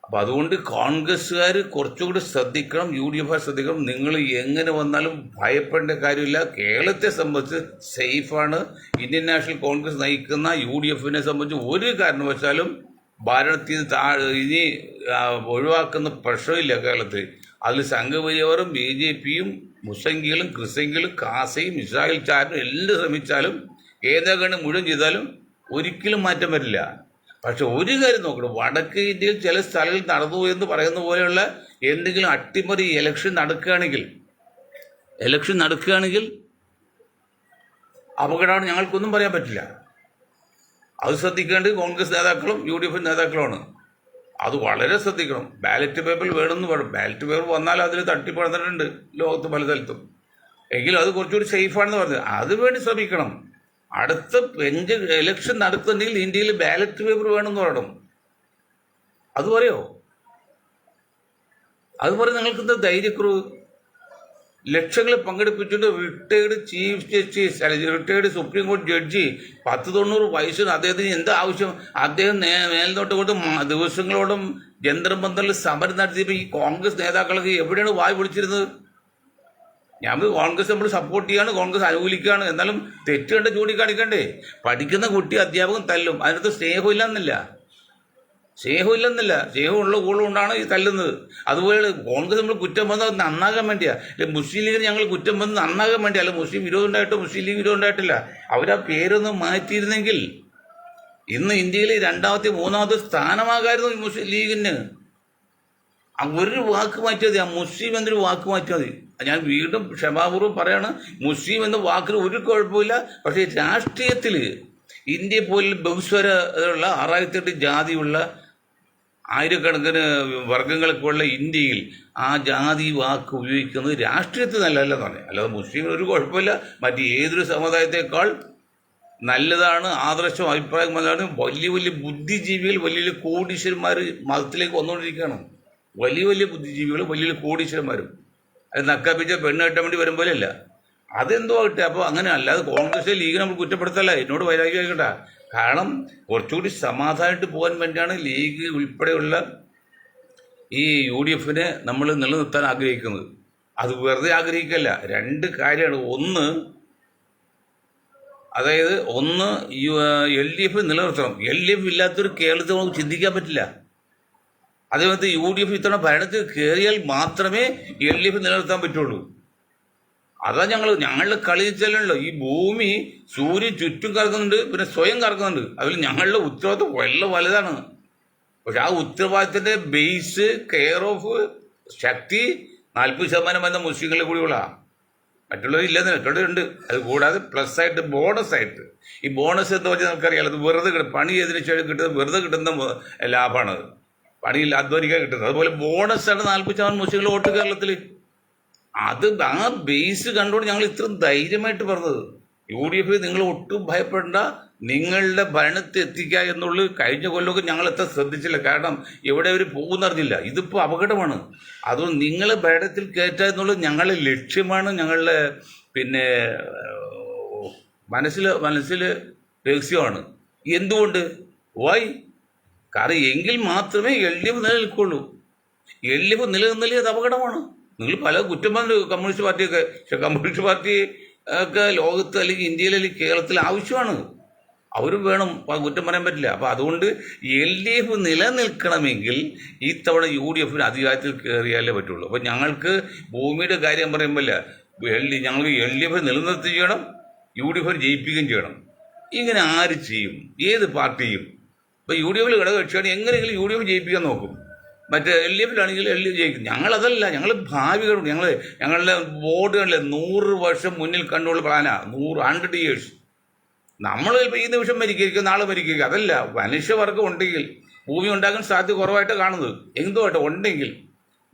അപ്പം അതുകൊണ്ട് കോൺഗ്രസ്സുകാർ കുറച്ചുകൂടി ശ്രദ്ധിക്കണം, UDF ശ്രദ്ധിക്കണം. നിങ്ങൾ എങ്ങനെ വന്നാലും ഭയപ്പെടേണ്ട കാര്യമില്ല. കേരളത്തെ സംബന്ധിച്ച് സേഫാണ്. ഇന്ത്യൻ നാഷണൽ കോൺഗ്രസ് നയിക്കുന്ന UDFനെ സംബന്ധിച്ച് ഒരു കാരണവശാലും ഭരണത്തിൽ ഇനി ഒഴിവാക്കുന്ന പ്രശ്നമില്ല കേരളത്തിൽ. അതിൽ സംഘപരിവാറും BJPയും മുസ്ലിങ്ങളും ക്രിസ്ത്യങ്ങളും കാസയും ഇസ്രായേൽ ചാരും എല്ലാം ശ്രമിച്ചാലും കേന്ദ്ര ഗവൺമെന്റ് മുഴുവൻ ചെയ്താലും ഒരിക്കലും മാറ്റം വരില്ല. പക്ഷെ ഒരു കാര്യം നോക്കണം, വടക്ക് ഇന്ത്യയിൽ ചില സ്ഥലങ്ങളിൽ നടന്നു എന്ന് പറയുന്ന പോലെയുള്ള എന്തെങ്കിലും അട്ടിമറി ഇലക്ഷൻ നടക്കുകയാണെങ്കിൽ അപകടമാണ്, ഞങ്ങൾക്കൊന്നും പറയാൻ പറ്റില്ല. അത് ശ്രദ്ധിക്കേണ്ടത് കോൺഗ്രസ് നേതാക്കളും UDF നേതാക്കളുമാണ്. അത് വളരെ ശ്രദ്ധിക്കണം. ബാലറ്റ് പേപ്പർ വേണമെന്ന് പറയും. ബാലറ്റ് പേപ്പർ വന്നാൽ അതിൽ തട്ടിപ്പടന്നിട്ടുണ്ട് ലോകത്ത് പല സ്ഥലത്തും. എങ്കിലും അത് കുറച്ചുകൂടി സേഫാണെന്ന് പറഞ്ഞത് അത് വേണ്ടി ശ്രമിക്കണം. അടുത്ത ഇലക്ഷൻ നടത്തുന്നെങ്കിൽ ഇന്ത്യയിൽ ബാലറ്റ് പേപ്പർ വേണമെന്ന് പറയണം. അത് പറയോ? അത് പറയും. നിങ്ങൾക്ക് എന്താ ധൈര്യക്കുറവ്? ലക്ഷങ്ങളെ പങ്കെടുപ്പിച്ചുകൊണ്ട് retired chief justice retired supreme കോടതി ജഡ്ജി 90 വയസ്സിന് അദ്ദേഹത്തിന് എന്താ ആവശ്യം? അദ്ദേഹം മേൽനോട്ട് കൊണ്ട് ദിവസങ്ങളോടും ജന്തർ മന്ദറിൽ സമരം നടത്തിയപ്പോൾ ഈ കോൺഗ്രസ് നേതാക്കളൊക്കെ എവിടെയാണ് വായ് വിളിച്ചിരുന്നത്? ഞാൻ കോൺഗ്രസ് നമ്മൾ സപ്പോർട്ട് ചെയ്യാണ്, കോൺഗ്രസ് അനുകൂലിക്കുകയാണ്, എന്നാലും തെറ്റ് കണ്ട് ചൂണ്ടിക്കാണിക്കണ്ടേ? പഠിക്കുന്ന കുട്ടി അധ്യാപകൻ തല്ലും, അതിനകത്ത് സ്നേഹമില്ലെന്നില്ല. സ്നേഹമുള്ള കൊണ്ടാണ് ഈ തല്ലുന്നത്. അതുപോലെ കോൺഗ്രസ് നമ്മൾ കുറ്റം വന്നത് നന്നാകാൻ വേണ്ടിയാ, അല്ലെ മുസ്ലിം ലീഗിന് ഞങ്ങൾ കുറ്റം വന്നത് നന്നാകാൻ വേണ്ടിയാ. അല്ല മുസ്ലിം വിരോധം ഉണ്ടായിട്ടോ മുസ്ലിം ലീഗ് വിരോധം ഉണ്ടായിട്ടില്ല. അവരാ പേരൊന്ന് മാറ്റിയിരുന്നെങ്കിൽ ഇന്ന് ഇന്ത്യയിൽ 2ാമത്തെ 3ാമത്തെ സ്ഥാനമാകായിരുന്നു മുസ്ലിം ലീഗിന്. ഒരു വാക്ക് മാറ്റിയാൽ മതി, ആ മുസ്ലിം എന്നൊരു വാക്ക് മാറ്റിയാൽ മതി. ഞാൻ വീണ്ടും ക്ഷമാപൂർവ്വം പറയാണ്, മുസ്ലിം എന്ന വാക്കിന് ഒരു കുഴപ്പമില്ല. പക്ഷേ രാഷ്ട്രീയത്തിൽ ഇന്ത്യ പോലെ ബഹുസ്വരമുള്ള 68 ജാതിയുള്ള ആയിരക്കണക്കിന് വർഗങ്ങളൊക്കെയുള്ള ഇന്ത്യയിൽ ആ ജാതി വാക്ക് ഉപയോഗിക്കുന്നത് രാഷ്ട്രീയത്തിൽ നല്ലതല്ലെന്ന് പറഞ്ഞു. അല്ലാതെ മുസ്ലിമിന് ഒരു കുഴപ്പമില്ല, മറ്റ് ഏതൊരു സമുദായത്തെക്കാൾ നല്ലതാണ്, ആദർശം അഭിപ്രായം നല്ലതാണ്. വലിയ വലിയ ബുദ്ധിജീവികൾ, വലിയ കോടീശ്വരന്മാർ മതത്തിലേക്ക് വന്നുകൊണ്ടിരിക്കുകയാണ്. വലിയ ബുദ്ധിജീവികൾ, വലിയ കോടീശ്വരന്മാരും. അത് നക്കാപ്പിച്ച പെണ്ണ് കെട്ടാൻ വേണ്ടി വരും പോലെയല്ല. അതെന്തോ ആകട്ടെ. അപ്പോൾ അങ്ങനെ അല്ലാതെ കോൺഗ്രസ് ലീഗ് നമ്മൾ കുറ്റപ്പെടുത്തല്ല, എന്നോട് വൈരാഗ്യമായിക്കട്ടെ. കാരണം കുറച്ചുകൂടി സമാധാനമായിട്ട് പോകാൻ വേണ്ടിയാണ് ലീഗ് ഉൾപ്പെടെയുള്ള ഈ UDF നമ്മൾ നിലനിർത്താൻ ആഗ്രഹിക്കുന്നത്. അത് വെറുതെ ആഗ്രഹിക്കല്ല. 2 കാര്യമാണ്. ഒന്ന് LDF നിലനിർത്തണം. LDF ഇല്ലാത്തൊരു കേരളത്തിൽ നമുക്ക് ചിന്തിക്കാൻ പറ്റില്ല. അതേപോലത്തെ UDF ഇത്തവണ ഭരണത്തിൽ കയറിയാൽ മാത്രമേ LDF നിലനിർത്താൻ പറ്റുള്ളൂ. അതാ ഞങ്ങളുടെ കളി വെച്ചാലല്ലോ, ഈ ഭൂമി സൂര്യൻ ചുറ്റും കറങ്ങുന്നുണ്ട്, പിന്നെ സ്വയം കറങ്ങുന്നുണ്ട്. അതിൽ ഞങ്ങളുടെ ഉത്തരവാദിത്വം വളരെ വലുതാണ്. പക്ഷെ ആ ഉത്തരവാദിത്തത്തിന്റെ ബേസ് കെയർ ഓഫ് ശക്തി 40% വന്ന മുസ്ലിങ്ങളെ കൂടിയുള്ള, മറ്റുള്ളവരില്ലെന്ന് മറ്റുള്ളവരുണ്ട്. അത് കൂടാതെ പ്ലസ് ആയിട്ട് ബോണസ് ആയിട്ട്, ഈ ബോണസ് എന്ന് പറഞ്ഞാൽ നമുക്കറിയാലോ, അത് വെറുതെ പണി ചെയ്തതിനു ശേഷം കിട്ടുന്നത് വെറുതെ കിട്ടുന്ന ലാഭമാണത്, പണിയിൽ അധ്വാനിക്കാൻ കിട്ടുന്നത്. അതുപോലെ ബോണസാണ് 40% മുസ്ലിങ്ങൾ വോട്ട് കേരളത്തിൽ. അത് ആ ബേസ് കണ്ടുകൊണ്ട് ഞങ്ങൾ ഇത്രയും ധൈര്യമായിട്ട് പറഞ്ഞത്. UDF നിങ്ങൾ ഒട്ടും ഭയപ്പെടേണ്ട, നിങ്ങളുടെ ഭരണത്തിൽ എത്തിക്കുക എന്നുള്ളത് കഴിഞ്ഞ കൊല്ലമൊക്കെ ഞങ്ങൾ എത്ര ശ്രദ്ധിച്ചില്ല. കാരണം എവിടെ അവർ പോകുന്നറിഞ്ഞില്ല. ഇതിപ്പോൾ അപകടമാണ്. അതുകൊണ്ട് നിങ്ങളെ ഭരണത്തിൽ കയറ്റുക എന്നുള്ളത് ഞങ്ങളുടെ ലക്ഷ്യമാണ്, ഞങ്ങളുടെ മനസ്സിൽ രഹസ്യമാണ്. എന്തുകൊണ്ട്? കാരണം എങ്കിൽ മാത്രമേ LDF നിലനിൽക്കുള്ളൂ. LDF നിലനിന്നില്ലേ അത് അപകടമാണ്. നിങ്ങൾ പല കുറ്റം പറഞ്ഞു കമ്മ്യൂണിസ്റ്റ് പാർട്ടിയൊക്കെ, പക്ഷെ കമ്മ്യൂണിസ്റ്റ് പാർട്ടി ഒക്കെ ലോകത്ത് അല്ലെങ്കിൽ ഇന്ത്യയിൽ അല്ലെങ്കിൽ കേരളത്തിൽ ആവശ്യമാണ്. അവരും വേണം, കുറ്റം പറയാൻ പറ്റില്ല. അപ്പോൾ അതുകൊണ്ട് LDF നിലനിൽക്കണമെങ്കിൽ ഇത്തവണ UDF അധികാരത്തിൽ കയറിയാലേ പറ്റുള്ളൂ. അപ്പോൾ ഞങ്ങൾക്ക് ഭൂമിയുടെ കാര്യം പറയുമ്പോൾ ഞങ്ങൾക്ക് LDF നിലനിർത്തി ചെയ്യണം, UDF ജയിപ്പിക്കുകയും ചെയ്യണം. ഇങ്ങനെ ആര് ചെയ്യും? ഏത് പാർട്ടിയും? ഇപ്പോൾ UDF ഘടകകക്ഷിയാണ്, എങ്ങനെയെങ്കിലും UDF ജയിപ്പിക്കാൻ നോക്കും. മറ്റേ LDF ജയിക്കും. ഞങ്ങളതല്ല, ഞങ്ങൾ ഭാവികളുണ്ട്. ഞങ്ങളുടെ ബോർഡുകളിൽ 100 വർഷം മുന്നിൽ കണ്ടുള്ള പ്ലാനാ. 100 years. നമ്മൾ ഇപ്പോൾ ഈ നിമിഷം മരിക്കും, നാളെ മരിക്കുക, അതല്ല. മനുഷ്യവർഗം ഉണ്ടെങ്കിൽ ഭൂമി ഉണ്ടാക്കാൻ സാധ്യത കുറവായിട്ട് കാണുന്നത്. എന്തുമായിട്ട് ഉണ്ടെങ്കിൽ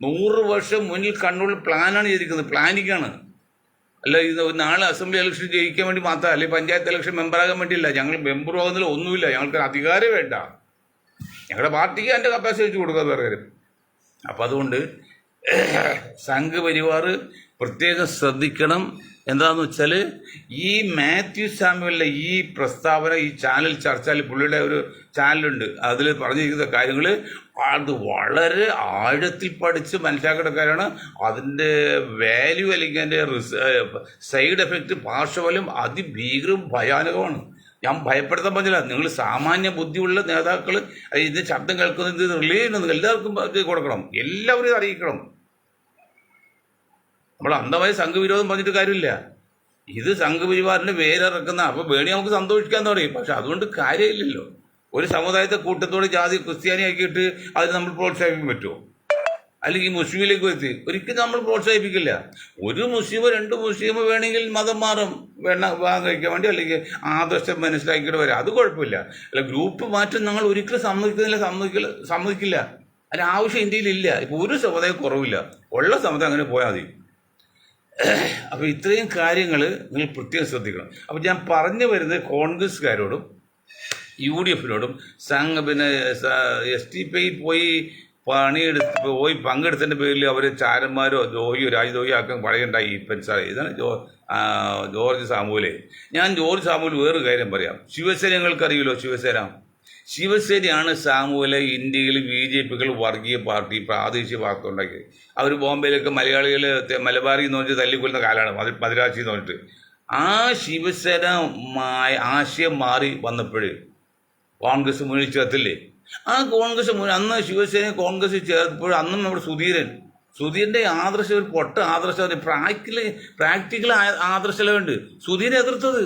100 വർഷം മുന്നിൽ കണ്ടുള്ള പ്ലാനാണ് ചെയ്തിരിക്കുന്നത്, പ്ലാനിങ്ങാണ്. അല്ല ഇത് നാളെ അസംബ്ലി ഇലക്ഷൻ ജയിക്കാൻ വേണ്ടി മാത്രമല്ല, അല്ലെങ്കിൽ പഞ്ചായത്ത് ഇലക്ഷൻ മെമ്പറാകാൻ വേണ്ടിയില്ല. ഞങ്ങൾ മെമ്പർ ആകുന്നില്ല, ഒന്നുമില്ല. ഞങ്ങൾക്ക് അധികാരം വേണ്ട. ഞങ്ങളുടെ പാർട്ടിക്ക് അതിൻ്റെ കപ്പാസിറ്റി വെച്ച് കൊടുക്കുക വേറെ കാര്യം. അപ്പം അതുകൊണ്ട് സംഘപരിവാർ പ്രത്യേകം ശ്രദ്ധിക്കണം. എന്താണെന്ന് വെച്ചാൽ ഈ മാത്യു സാമുവലിൻ്റെ ഈ പ്രസ്താവന, ഈ ചാനൽ ചർച്ചയിൽ പുള്ളിയുടെ ഒരു ചാനലുണ്ട്, അതിൽ പറഞ്ഞിരിക്കുന്ന കാര്യങ്ങൾ അത് വളരെ ആഴത്തിൽ പഠിച്ച് മനസ്സിലാക്കേണ്ട കാര്യമാണ്. അതിൻ്റെ വാല്യൂ അല്ലെങ്കിൽ അതിൻ്റെ സൈഡ് എഫക്റ്റ്, പാർശ്വഫലം അതിഭീകരവും ഭയാനകമാണ്. ഞാൻ ഭയപ്പെടുത്താൻ പറ്റില്ല. നിങ്ങൾ സാമാന്യ ബുദ്ധിയുള്ള നേതാക്കൾ ഇത് ശബ്ദം കേൾക്കുന്നത്, ഇത് റിലേ ചെയ്യുന്നത് എല്ലാവർക്കും കൊടുക്കണം, എല്ലാവരും അറിയിക്കണം. നമ്മൾ അന്ധമായ സംഘവിരോധം പറഞ്ഞിട്ട് കാര്യമില്ല. ഇത് സംഘപരിവാറിൻ്റെ വേരിറക്കുന്ന, അപ്പോൾ വേണി നമുക്ക് സന്തോഷിക്കാന്ന് പറയും, പക്ഷെ അതുകൊണ്ട് കാര്യമില്ലല്ലോ. ഒരു സമുദായത്തെ കൂട്ടത്തോടെ ജാതി ക്രിസ്ത്യാനിയാക്കിയിട്ട് അത് നമ്മൾ പ്രോത്സാഹിപ്പിക്കാൻ പറ്റുമോ? അല്ലെങ്കിൽ മുസ്ലിമിലേക്ക് എത്തി ഒരിക്കലും നമ്മൾ പ്രോത്സാഹിപ്പിക്കില്ല. ഒരു മുസ്ലിമോ രണ്ട് മുസ്ലിമോ വേണമെങ്കിൽ മതം മാറും, വിവാഹം കഴിക്കാൻ വേണ്ടി, അല്ലെങ്കിൽ ആദർശം മനസ്സിലാക്കിയിട്ട് വരാം, അത് കുഴപ്പമില്ല. അല്ല, ഗ്രൂപ്പ് മാറ്റം ഞങ്ങൾ ഒരിക്കലും സമ്മതിക്കില്ല. അതിന് ആവശ്യം ഇന്ത്യയിലില്ല. ഇപ്പോൾ ഒരു സമുദായം കുറവില്ല, ഉള്ള സമുദായം അങ്ങനെ പോയാൽ മതി. അപ്പോൾ ഇത്രയും കാര്യങ്ങൾ നിങ്ങൾ പ്രത്യേകം ശ്രദ്ധിക്കണം. അപ്പോൾ ഞാൻ പറഞ്ഞു വരുന്നത് കോൺഗ്രസ്സുകാരോടും UDFിനോടും പിന്നെ SDPI പോയി പങ്കെടുത്തതിൻ്റെ പേരിൽ അവർ ചാരന്മാരോ രാജ്യദ്രോഹിയോ ആക്കാൻ പറയുണ്ടായി. ഇതാണ് ജോർജ് സാമുവലെ. ഞാൻ ജോർജ് സാമുവൽ വേറൊരു കാര്യം പറയാം. ശിവസേന നിങ്ങൾക്കറിയുമല്ലോ, ശിവസേനയാണ് സാമുവലെ ഇന്ത്യയിൽ BJPകൾ വർഗീയ പാർട്ടി, പ്രാദേശിക പാർട്ടി ഉണ്ടാക്കിയത്. അവർ ബോംബെയിലൊക്കെ മലയാളികൾ മലബാറി എന്ന് പറഞ്ഞിട്ട് തല്ലിക്കൊല്ലുന്ന കാലമാണ്, മദ്രാശി എന്ന് പറഞ്ഞിട്ട്. ആ ശിവസേന ആശയം മാറി വന്നപ്പോൾ കോൺഗ്രസ് മുന്നിൽ ചേർത്തില്ലേ? ആ കോൺഗ്രസ് അന്ന് ശിവസേന കോൺഗ്രസ് ചേർത്തപ്പോൾ അന്നും നമ്മുടെ സുധീരൻ്റെ ആദർശം ഒരു പൊട്ട ആദർശം, പ്രാക്ടിക്കൽ ആദർശമുണ്ട്. സുധീരനെ എതിർത്തത്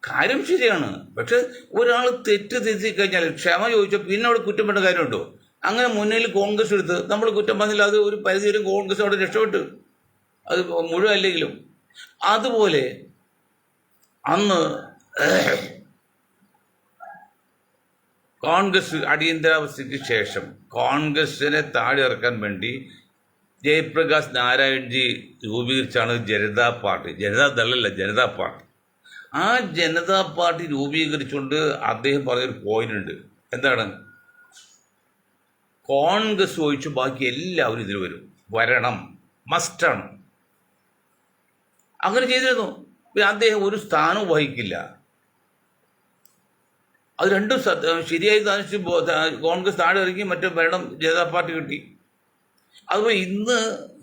കാര്യം ശരിയാണ്. പക്ഷെ ഒരാൾ തെറ്റി കഴിഞ്ഞാൽ ക്ഷമ ചോദിച്ചാൽ പിന്നെ അവിടെ കുറ്റം പറ്റ കാര്യമുണ്ടോ? അങ്ങനെ മുന്നിൽ കോൺഗ്രസ് എടുത്ത് നമ്മൾ കുറ്റം പറഞ്ഞില്ല, അത് ഒരു പരിധി വരെ കോൺഗ്രസ് അവിടെ രക്ഷപ്പെട്ടു, അത് മുഴുവൻ അല്ലെങ്കിലും. അതുപോലെ അന്ന് കോൺഗ്രസ് അടിയന്തരാവസ്ഥയ്ക്ക് ശേഷം കോൺഗ്രസിനെ താഴെ ഇറക്കാൻ വേണ്ടി ജയപ്രകാശ് നാരായൺജി രൂപീകരിച്ചാണ് ജനതാ പാർട്ടി, ജനതാദളല്ല, ജനതാ പാർട്ടി. ആ ജനതാ പാർട്ടി രൂപീകരിച്ചുകൊണ്ട് അദ്ദേഹം പറഞ്ഞൊരു പോയിന്റ് ഉണ്ട്. എന്താണ്? കോൺഗ്രസ് ഒഴിച്ച് ബാക്കി എല്ലാവരും ഇതിൽ വരണം, മസ്റ്റാണ്. അങ്ങനെ ചെയ്തിരുന്നു. അദ്ദേഹം ഒരു സ്ഥാനവും വഹിക്കില്ല. അത് രണ്ടും ശരിയായി താമസിച്ച് കോൺഗ്രസ് താഴെ ഇറങ്ങി മറ്റേ ഭരണം ജനതാ പാർട്ടി കിട്ടി. അതുപോലെ ഇന്ന്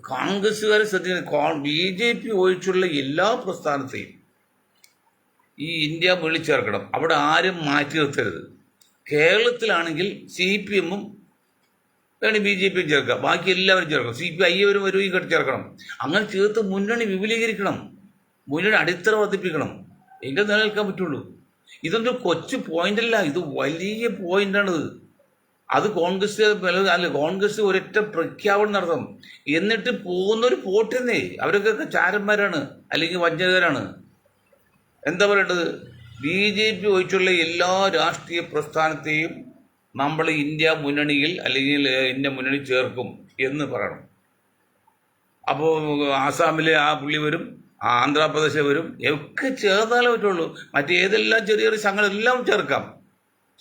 കോൺഗ്രസ്സുകാരെ ശ്രദ്ധിക്കുന്ന BJP ഒഴിച്ചുള്ള എല്ലാ പ്രസ്ഥാനത്തെയും ഈ ഇന്ത്യ വിളിച്ചേർക്കണം. അവിടെ ആരും മാറ്റി നിർത്തരുത്. കേരളത്തിലാണെങ്കിൽ CPM-ഉം വേണമെങ്കിൽ BJP-യും ചേർക്കാം, ബാക്കി എല്ലാവരും ചേർക്കണം. CPI വരും ചേർക്കണം. അങ്ങനെ ചേർത്ത് മുന്നണി വിപുലീകരിക്കണം, മുന്നണി അടിത്തറ വർദ്ധിപ്പിക്കണം. എങ്കിൽ നിലനിൽക്കാൻ പറ്റുള്ളൂ. ഇതൊന്നും കൊച്ചു പോയിന്റല്ല, ഇത് വലിയ പോയിന്റാണിത്. അത് കോൺഗ്രസ് ഒരൊറ്റ പ്രഖ്യാപനം നടത്തും, എന്നിട്ട് പോകുന്നവർ പോട്ടെന്നേ. അവരൊക്കെ ചാരന്മാരാണ്, അല്ലെങ്കിൽ വഞ്ചകരാണ്. എന്താ പറയേണ്ടത്? BJP ഒഴിച്ചുള്ള എല്ലാ രാഷ്ട്രീയ പ്രസ്ഥാനത്തെയും നമ്മൾ ഇന്ത്യ മുന്നണിയിൽ അല്ലെങ്കിൽ ഇന്ത്യ മുന്നണി ചേർക്കും എന്ന് പറയണം. അപ്പോൾ ആസാമിലെ ആ പുള്ളി വരും, ആന്ധ്രാപ്രദേശ് വരും, ഒക്കെ ചേർന്നാലേ പറ്റുള്ളൂ. മറ്റേതെല്ലാം ചെറിയ ചെറിയ സംഘങ്ങളെല്ലാം ചേർക്കാം,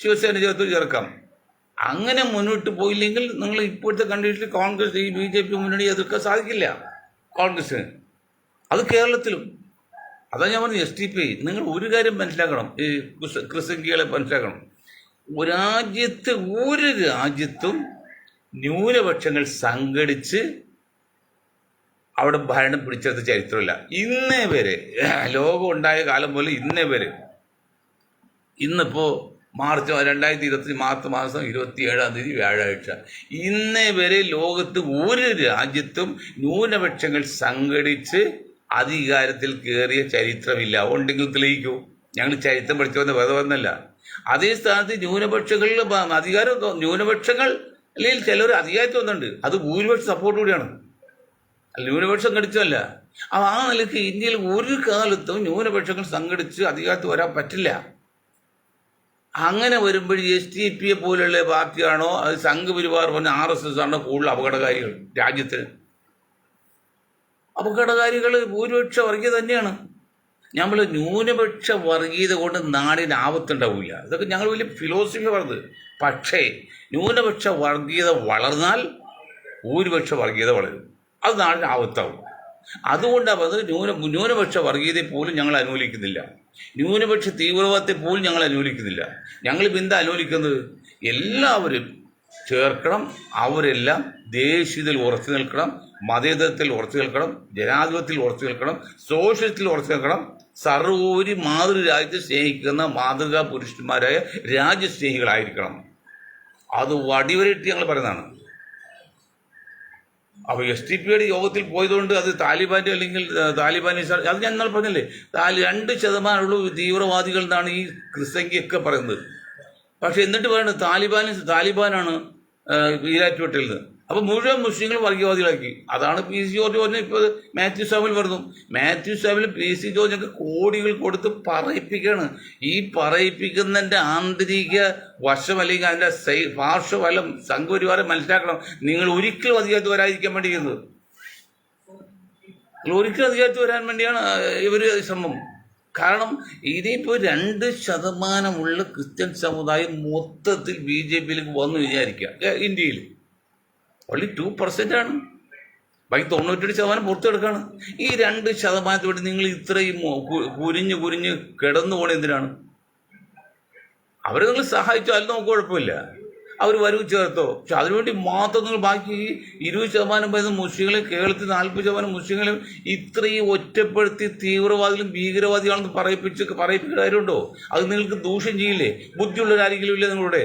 ശിവസേന ചേർക്കാം. അങ്ങനെ മുന്നോട്ട് പോയില്ലെങ്കിൽ നിങ്ങൾ ഇപ്പോഴത്തെ കണ്ടീഷനിൽ കോൺഗ്രസ് ഈ BJP മുന്നണി എതിർക്കാൻ സാധിക്കില്ല കോൺഗ്രസ്സിന്. അത് കേരളത്തിലും. അതാ ഞാൻ പറഞ്ഞു, SDPI നിങ്ങൾ ഒരു കാര്യം മനസ്സിലാക്കണം, ഈ ക്രിസംഖ്യകളെ മനസ്സിലാക്കണം. ഒരു രാജ്യത്തും ന്യൂനപക്ഷങ്ങൾ സംഘടിച്ച് അവിടെ ഭരണം പിടിച്ചെടുത്ത ചരിത്രമില്ല ഇന്നേ വരെ. ലോകം ഉണ്ടായ കാലം പോലെ ഇന്നേ വരെ. ഇന്നിപ്പോൾ മാർച്ച് 2020 മാർച്ച് മാസം 27 വ്യാഴാഴ്ച. ഇന്നേ വരെ ലോകത്ത് ഒരു രാജ്യത്തും ന്യൂനപക്ഷങ്ങൾ സംഘടിച്ച് അധികാരത്തിൽ കയറിയ ചരിത്രമില്ല. ഉണ്ടെങ്കിൽ തെളിയിക്കൂ. ഞങ്ങൾ ചരിത്രം പഠിച്ചു വന്ന വെറുതെ വന്നല്ല. അതേ സ്ഥാനത്ത് ന്യൂനപക്ഷങ്ങളിൽ ന്യൂനപക്ഷങ്ങൾ അല്ലെങ്കിൽ ചിലർ അധികാരത്തിൽ വന്നിട്ടുണ്ട്, അത് ഭൂരിപക്ഷ സപ്പോർട്ട് കൂടിയാണ്, ന്യൂനപക്ഷം സംഘടിച്ചല്ല. ആ നിലയ്ക്ക് ഇന്ത്യയിൽ ഒരു കാലത്തും ന്യൂനപക്ഷങ്ങൾ സംഘടിച്ച് അധികാരത്തിൽ വരാൻ പറ്റില്ല. അങ്ങനെ വരുമ്പോൾ SDPI പോലുള്ള പാർട്ടിയാണോ അത് സംഘപരിവാർ പറഞ്ഞ RSS ആണോ കൂടുതൽ അപകടകാരികൾ? രാജ്യത്തിന് അപകടകാരികൾ ഭൂരിപക്ഷ വർഗീയത തന്നെയാണ്. നമ്മൾ ന്യൂനപക്ഷ വർഗീയത കൊണ്ട് നാടിന് ആപത്തുണ്ടാവില്ല. ഇതൊക്കെ ഞങ്ങൾ വലിയ ഫിലോസഫി പറഞ്ഞത്. പക്ഷേ ന്യൂനപക്ഷ വർഗീയത വളർന്നാൽ ഭൂരിപക്ഷ വർഗീയത വളരും, അത് നാടിന് ആപത്താവും. അതുകൊണ്ടാണ് പറഞ്ഞത് ന്യൂനപക്ഷ വർഗീയതയെ പോലും ഞങ്ങൾ അനുകൂലിക്കുന്നില്ല, ന്യൂനപക്ഷ തീവ്രവാദത്തെ പോലും ഞങ്ങൾ അനുകൂലിക്കുന്നില്ല. ഞങ്ങളിപ്പോൾ എന്താ അനുകൂലിക്കുന്നത്? എല്ലാവരും ചേർക്കണം, അവരെല്ലാം ദേശീയതയിൽ ഉറച്ചു നിൽക്കണം, മതേതരത്തിൽ ഉറച്ചു നിൽക്കണം, ജനാധിപത്യത്തിൽ ഉറച്ചു നിൽക്കണം, സോഷ്യലിസ്റ്റിൽ ഉറച്ചു നിൽക്കണം. സർവോപരി മാതൃരാജ്യത്തെ സ്നേഹിക്കുന്ന മാതൃകാ പുരുഷന്മാരായ രാജ്യസ്നേഹികളായിരിക്കണം. അത് വടിവരയിട്ട് ഞങ്ങൾ പറയുന്നതാണ്. അപ്പോൾ SDPIയുടെ യോഗത്തിൽ പോയതുകൊണ്ട് അത് താലിബാൻ്റെ അല്ലെങ്കിൽ താലിബാനിസ് അത് ഞാൻ ഇന്നലെ പറഞ്ഞില്ലേ, 2% തീവ്രവാദികൾ എന്നാണ് ഈ ക്രിസംഖ്യയൊക്കെ പറയുന്നത്. പക്ഷെ എന്നിട്ട് പറയുന്നത് താലിബാനാണ് ഈരാറ്റുപേട്ടയിൽ നിന്ന്. അപ്പൊ മുഴുവൻ മുസ്ലിങ്ങൾ വർഗീയവാദികളാക്കി. അതാണ് പി സി ജോർജ് പറഞ്ഞ ഇപ്പോൾ മാത്യു സാമിൽ പറഞ്ഞു. മാത്യു സാമിൽ പി സി ജോർജൊക്കെ കോടികൾ കൊടുത്ത് പറയിപ്പിക്കുകയാണ്. ഈ പറയിപ്പിക്കുന്നതിന്റെ ആന്തരിക വശം അല്ലെങ്കിൽ അതിന്റെ പാർശ്വഫലം സംഘപരിവാരം മനസ്സിലാക്കണം. നിങ്ങൾ ഒരിക്കലും അധികാരത്തിൽ വരാതിരിക്കാൻ വേണ്ടി ചെയ്യുന്നത്, ഒരിക്കലും അധികാരത്തിൽ വരാൻ വേണ്ടിയാണ് ഇവര് ശ്രമം. കാരണം ഇതിപ്പോൾ 2% ക്രിസ്ത്യൻ സമുദായം മൊത്തത്തിൽ ബി ജെ പിയിലേക്ക് വന്നു വിചാരിക്കുക. ഇന്ത്യയിൽ ഓൺലി 2% ആണ്, ബാക്കി 98% പുറത്തെടുക്കാണ്. ഈ 2% വേണ്ടി നിങ്ങൾ ഇത്രയും കുരിഞ്ഞ് കിടന്നു പോണ എന്തിനാണ്? അവരെ നിങ്ങൾ സഹായിച്ചോ, അത് നമുക്ക് കുഴപ്പമില്ല, അവർ വരവ് ചേർത്തോ. പക്ഷെ അതിനുവേണ്ടി മാത്രം നിങ്ങൾ ബാക്കി 20% വരുന്ന മുസ്ലിങ്ങളെ, കേരളത്തിൽ 40% മുസ്ലിങ്ങളെയും ഇത്രയും ഒറ്റപ്പെടുത്തി തീവ്രവാദികളും ഭീകരവാദികളെന്ന് പറയിപ്പിക്കുന്ന കാര്യമുണ്ടോ? അത് നിങ്ങൾക്ക് ദൂഷ്യം ചെയ്യില്ലേ? ബുദ്ധിയുള്ളവരാരെങ്കിലും ഇല്ലേ നിങ്ങളുടെ?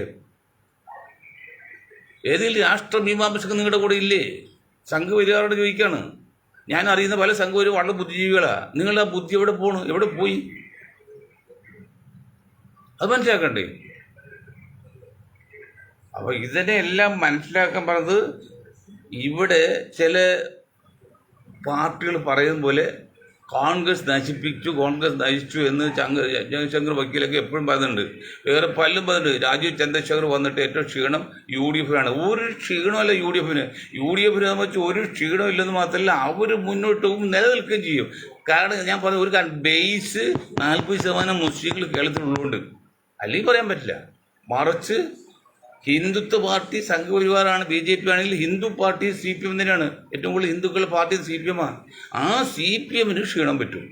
ഏതെങ്കിലും രാഷ്ട്രമീമാംസകർ നിങ്ങളുടെ കൂടെ ഇല്ലേ? സംഘപരിവാരോട് ചോദിക്കുകയാണ്. ഞാൻ അറിയുന്ന പല സംഘപരിവാർ വളരെ ബുദ്ധിജീവികളാണ്. നിങ്ങളുടെ ആ ബുദ്ധി എവിടെ പോയി? അത് മനസ്സിലാക്കണ്ടേ? അപ്പൊ ഇതിനെ എല്ലാം മനസ്സിലാക്കാൻ പറഞ്ഞത്, ഇവിടെ ചില പാർട്ടികൾ പറയുന്ന പോലെ കോൺഗ്രസ് നശിച്ചു എന്ന് ജയശങ്കർ വക്കീലൊക്കെ എപ്പോഴും പറയുന്നുണ്ട്. വേറെ പലരും പറയുന്നുണ്ട്. രാജീവ് ചന്ദ്രശേഖർ വന്നിട്ട് ഏറ്റവും ക്ഷീണം UDF ആണ്. ഒരു ക്ഷീണമല്ല UDFന് സംബന്ധിച്ച് ഒരു ക്ഷീണം ഇല്ലെന്ന് മാത്രമല്ല, അവർ മുന്നോട്ട് നിലനിൽക്കുകയും ചെയ്യും. കാരണം ഞാൻ പറഞ്ഞ ഒരു കാര്യം, ബേസ് 40% മുസ്ലിങ്ങൾ കേരളത്തിലുള്ളതുകൊണ്ട് അല്ലെങ്കിൽ പറയാൻ പറ്റില്ല. മറിച്ച് ഹിന്ദുത്വ പാർട്ടി സംഘപരിവാറാണ്. BJP ആണെങ്കിൽ ഹിന്ദു പാർട്ടി CPM തന്നെയാണ്. ഏറ്റവും കൂടുതൽ ഹിന്ദുക്കളുടെ പാർട്ടി CPM ആണ്. ആ CPMന് ക്ഷീണം പറ്റും.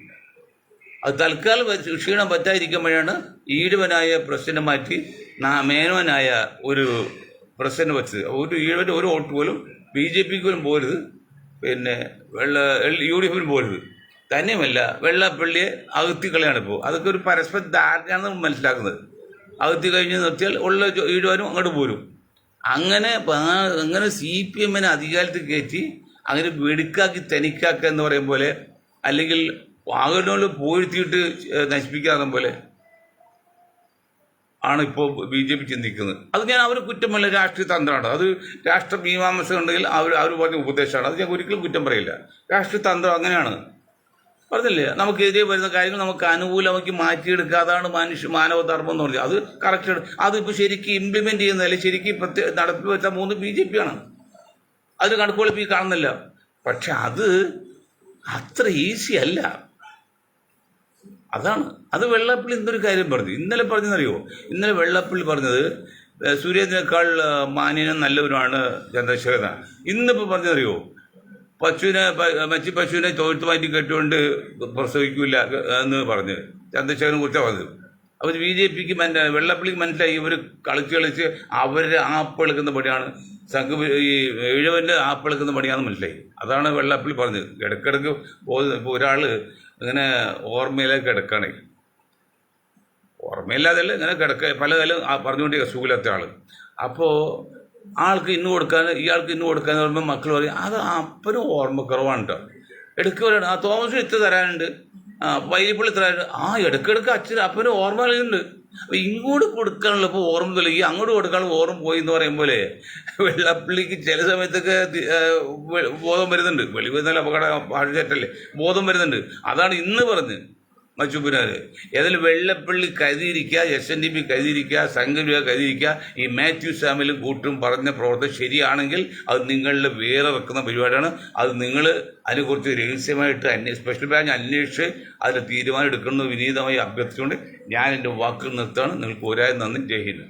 അത് തൽക്കാലം ക്ഷീണം പറ്റാതിരിക്കുമ്പോഴാണ് ഈഴവനായ പ്രസിഡന്റ് മാറ്റി മേനോനായ ഒരു പ്രസിഡന്റ് വെച്ചത്. ഒരു ഈഴവൻ്റെ ഒരു വോട്ട് പോലും BJPക്ക് പോലും പോരുത്, പിന്നെ UDFിന് പോരുത്. തന്നെയുമല്ല, വെള്ളാപ്പള്ളിയെ അകത്തിക്കളിയാണ് ഇപ്പോൾ. അതൊക്കെ ഒരു പരസ്പര ധാരണയാണെന്ന് മനസ്സിലാക്കുന്നത്. അകത്തി കഴിഞ്ഞ് നിർത്തിയാൽ ഉള്ള ഈടുവാനും അങ്ങോട്ട് പോരും. അങ്ങനെ CPMനെ അധികാരത്തിൽ കയറ്റി അങ്ങനെ വെടുക്കാക്കി തനിക്കാക്കുക എന്ന് പറയും പോലെ, അല്ലെങ്കിൽ വാഗനോട് പോയിരുത്തിയിട്ട് നശിപ്പിക്കാറും പോലെ ആണ് ഇപ്പോൾ BJP ചിന്തിക്കുന്നത്. അത് ഞാൻ അവർ കുറ്റമല്ല, രാഷ്ട്രീയ തന്ത്രമാണ്. അത് രാഷ്ട്രമീമാംസ ഉണ്ടെങ്കിൽ അവർ പറഞ്ഞ ഉപദേശമാണ്. അത് ഞാൻ ഒരിക്കലും കുറ്റം പറയില്ല. രാഷ്ട്രീയ തന്ത്രം അങ്ങനെയാണ്. പറഞ്ഞില്ലേ, നമുക്കെതിരെ വരുന്ന കാര്യങ്ങൾ നമുക്ക് അനുകൂലമാക്കി മാറ്റിയെടുക്കുക. അതാണ് മാനവധർമ്മം എന്ന് പറഞ്ഞാൽ. അത് കറക്റ്റാണ്. അതിപ്പോൾ ശരിക്കും ഇംപ്ലിമെന്റ് ചെയ്യുന്നതല്ലേ, ശരിക്കും നടപ്പിൽ വെച്ച 3 BJP ആണ്. അതിന് കണക്കുകൾ കാണുന്നില്ല. പക്ഷെ അത് അത്ര ഈസി അല്ല. അത് വെള്ളാപ്പള്ളി എന്തൊരു കാര്യം പറഞ്ഞു. ഇന്നലെ പറഞ്ഞതറിയോ? ഇന്നലെ വെള്ളാപ്പള്ളി പറഞ്ഞത് സുരേന്ദ്രനേക്കാൾ മാന്യനും നല്ലവരുമാണ് ചന്ദ്രശേഖരൻ. ഇന്നിപ്പോൾ പറഞ്ഞതറിയോ? പശുവിനെ തൊഴുത്ത് മാറ്റി കെട്ടുകൊണ്ട് പ്രസവിക്കില്ല എന്ന് പറഞ്ഞ് ചന്ദ്രശേഖരനെ കുറിച്ചാണ് പറഞ്ഞത്. അപ്പോൾ BJPക്ക് വെള്ളപ്പള്ളിക്ക് മനസ്സിലായി, ഇവർ കളിച്ച് അവരുടെ ആപ്പെടുക്കുന്ന പണിയാണ്, ഈ ഇഴവൻ്റെ ആപ്പെടുക്കുന്ന പണിയാണെന്ന് മനസ്സിലായി. അതാണ് വെള്ളപ്പള്ളി പറഞ്ഞത്. ഇടയ്ക്കിടയ്ക്ക് ഇപ്പോൾ ഒരാൾ ഇങ്ങനെ ഓർമ്മയിലേക്ക് കിടക്കണേ, ഓർമ്മയില്ലാതല്ല, ഇങ്ങനെ പല കാലം പറഞ്ഞുകൊണ്ടിരിക്കുക സുഖമില്ലാത്ത ആൾ. അപ്പോൾ ആൾക്ക് ഇന്ന് കൊടുക്കാൻ, ഇയാൾക്ക് ഇന്ന് കൊടുക്കാന്ന് പറയുമ്പോൾ മക്കൾ പറയും അത് അപ്പനും ഓർമ്മക്കുറവാണ് കേട്ടോ. ഇടയ്ക്ക് പറയണം തോമസിന് ഇത്ര തരാനുണ്ട്, വൈലിപ്പള്ളി തരാനുണ്ട്. ഇടയ്ക്കിടയ്ക്ക് അപ്പനും ഓർമ്മകളുണ്ട്. അപ്പോൾ ഇങ്ങോട്ട് കൊടുക്കാനുള്ള ഇപ്പോൾ ഓർമ്മ തൊലി, അങ്ങോട്ട് കൊടുക്കാനുള്ള ഓർമ്മ പോയി എന്ന് പറയും പോലെ വെള്ളപ്പള്ളിക്ക് ചില സമയത്തൊക്കെ ബോധം വരുന്നുണ്ട്. വെളി വരുന്നാലും അപകട ഭാഷയറ്റല്ലേ, ബോധം വരുന്നുണ്ട്. അതാണ് ഇന്ന് പറഞ്ഞ് മച്ചുപ്പിനാർ. ഏതായാലും വെള്ളപ്പള്ളി കരുതിയിരിക്കുക, SNDP കരുതിയിരിക്കുക, സംഘപരിവാർ കരുതിയിരിക്കുക. ഈ മാത്യു സാമിലും കൂട്ടും പറഞ്ഞ പ്രവർത്തനം ശരിയാണെങ്കിൽ അത് നിങ്ങളുടെ വേറെ വെക്കുന്ന പരിപാടിയാണ്. അത് നിങ്ങൾ അതിനെക്കുറിച്ച് രഹസ്യമായിട്ട് സ്പെഷ്യൽ ബ്രാഞ്ച് അന്വേഷിച്ച് അതിൽ തീരുമാനം എടുക്കുന്നത് വിനീതമായി അഭ്യർത്ഥിച്ചുകൊണ്ട് ഞാൻ എൻ്റെ വാക്കുകൾ നിർത്തുകയാണ്. നിങ്ങൾക്ക് ഒരായിരം നന്ദി. ജയ് ഹിന്ദ്.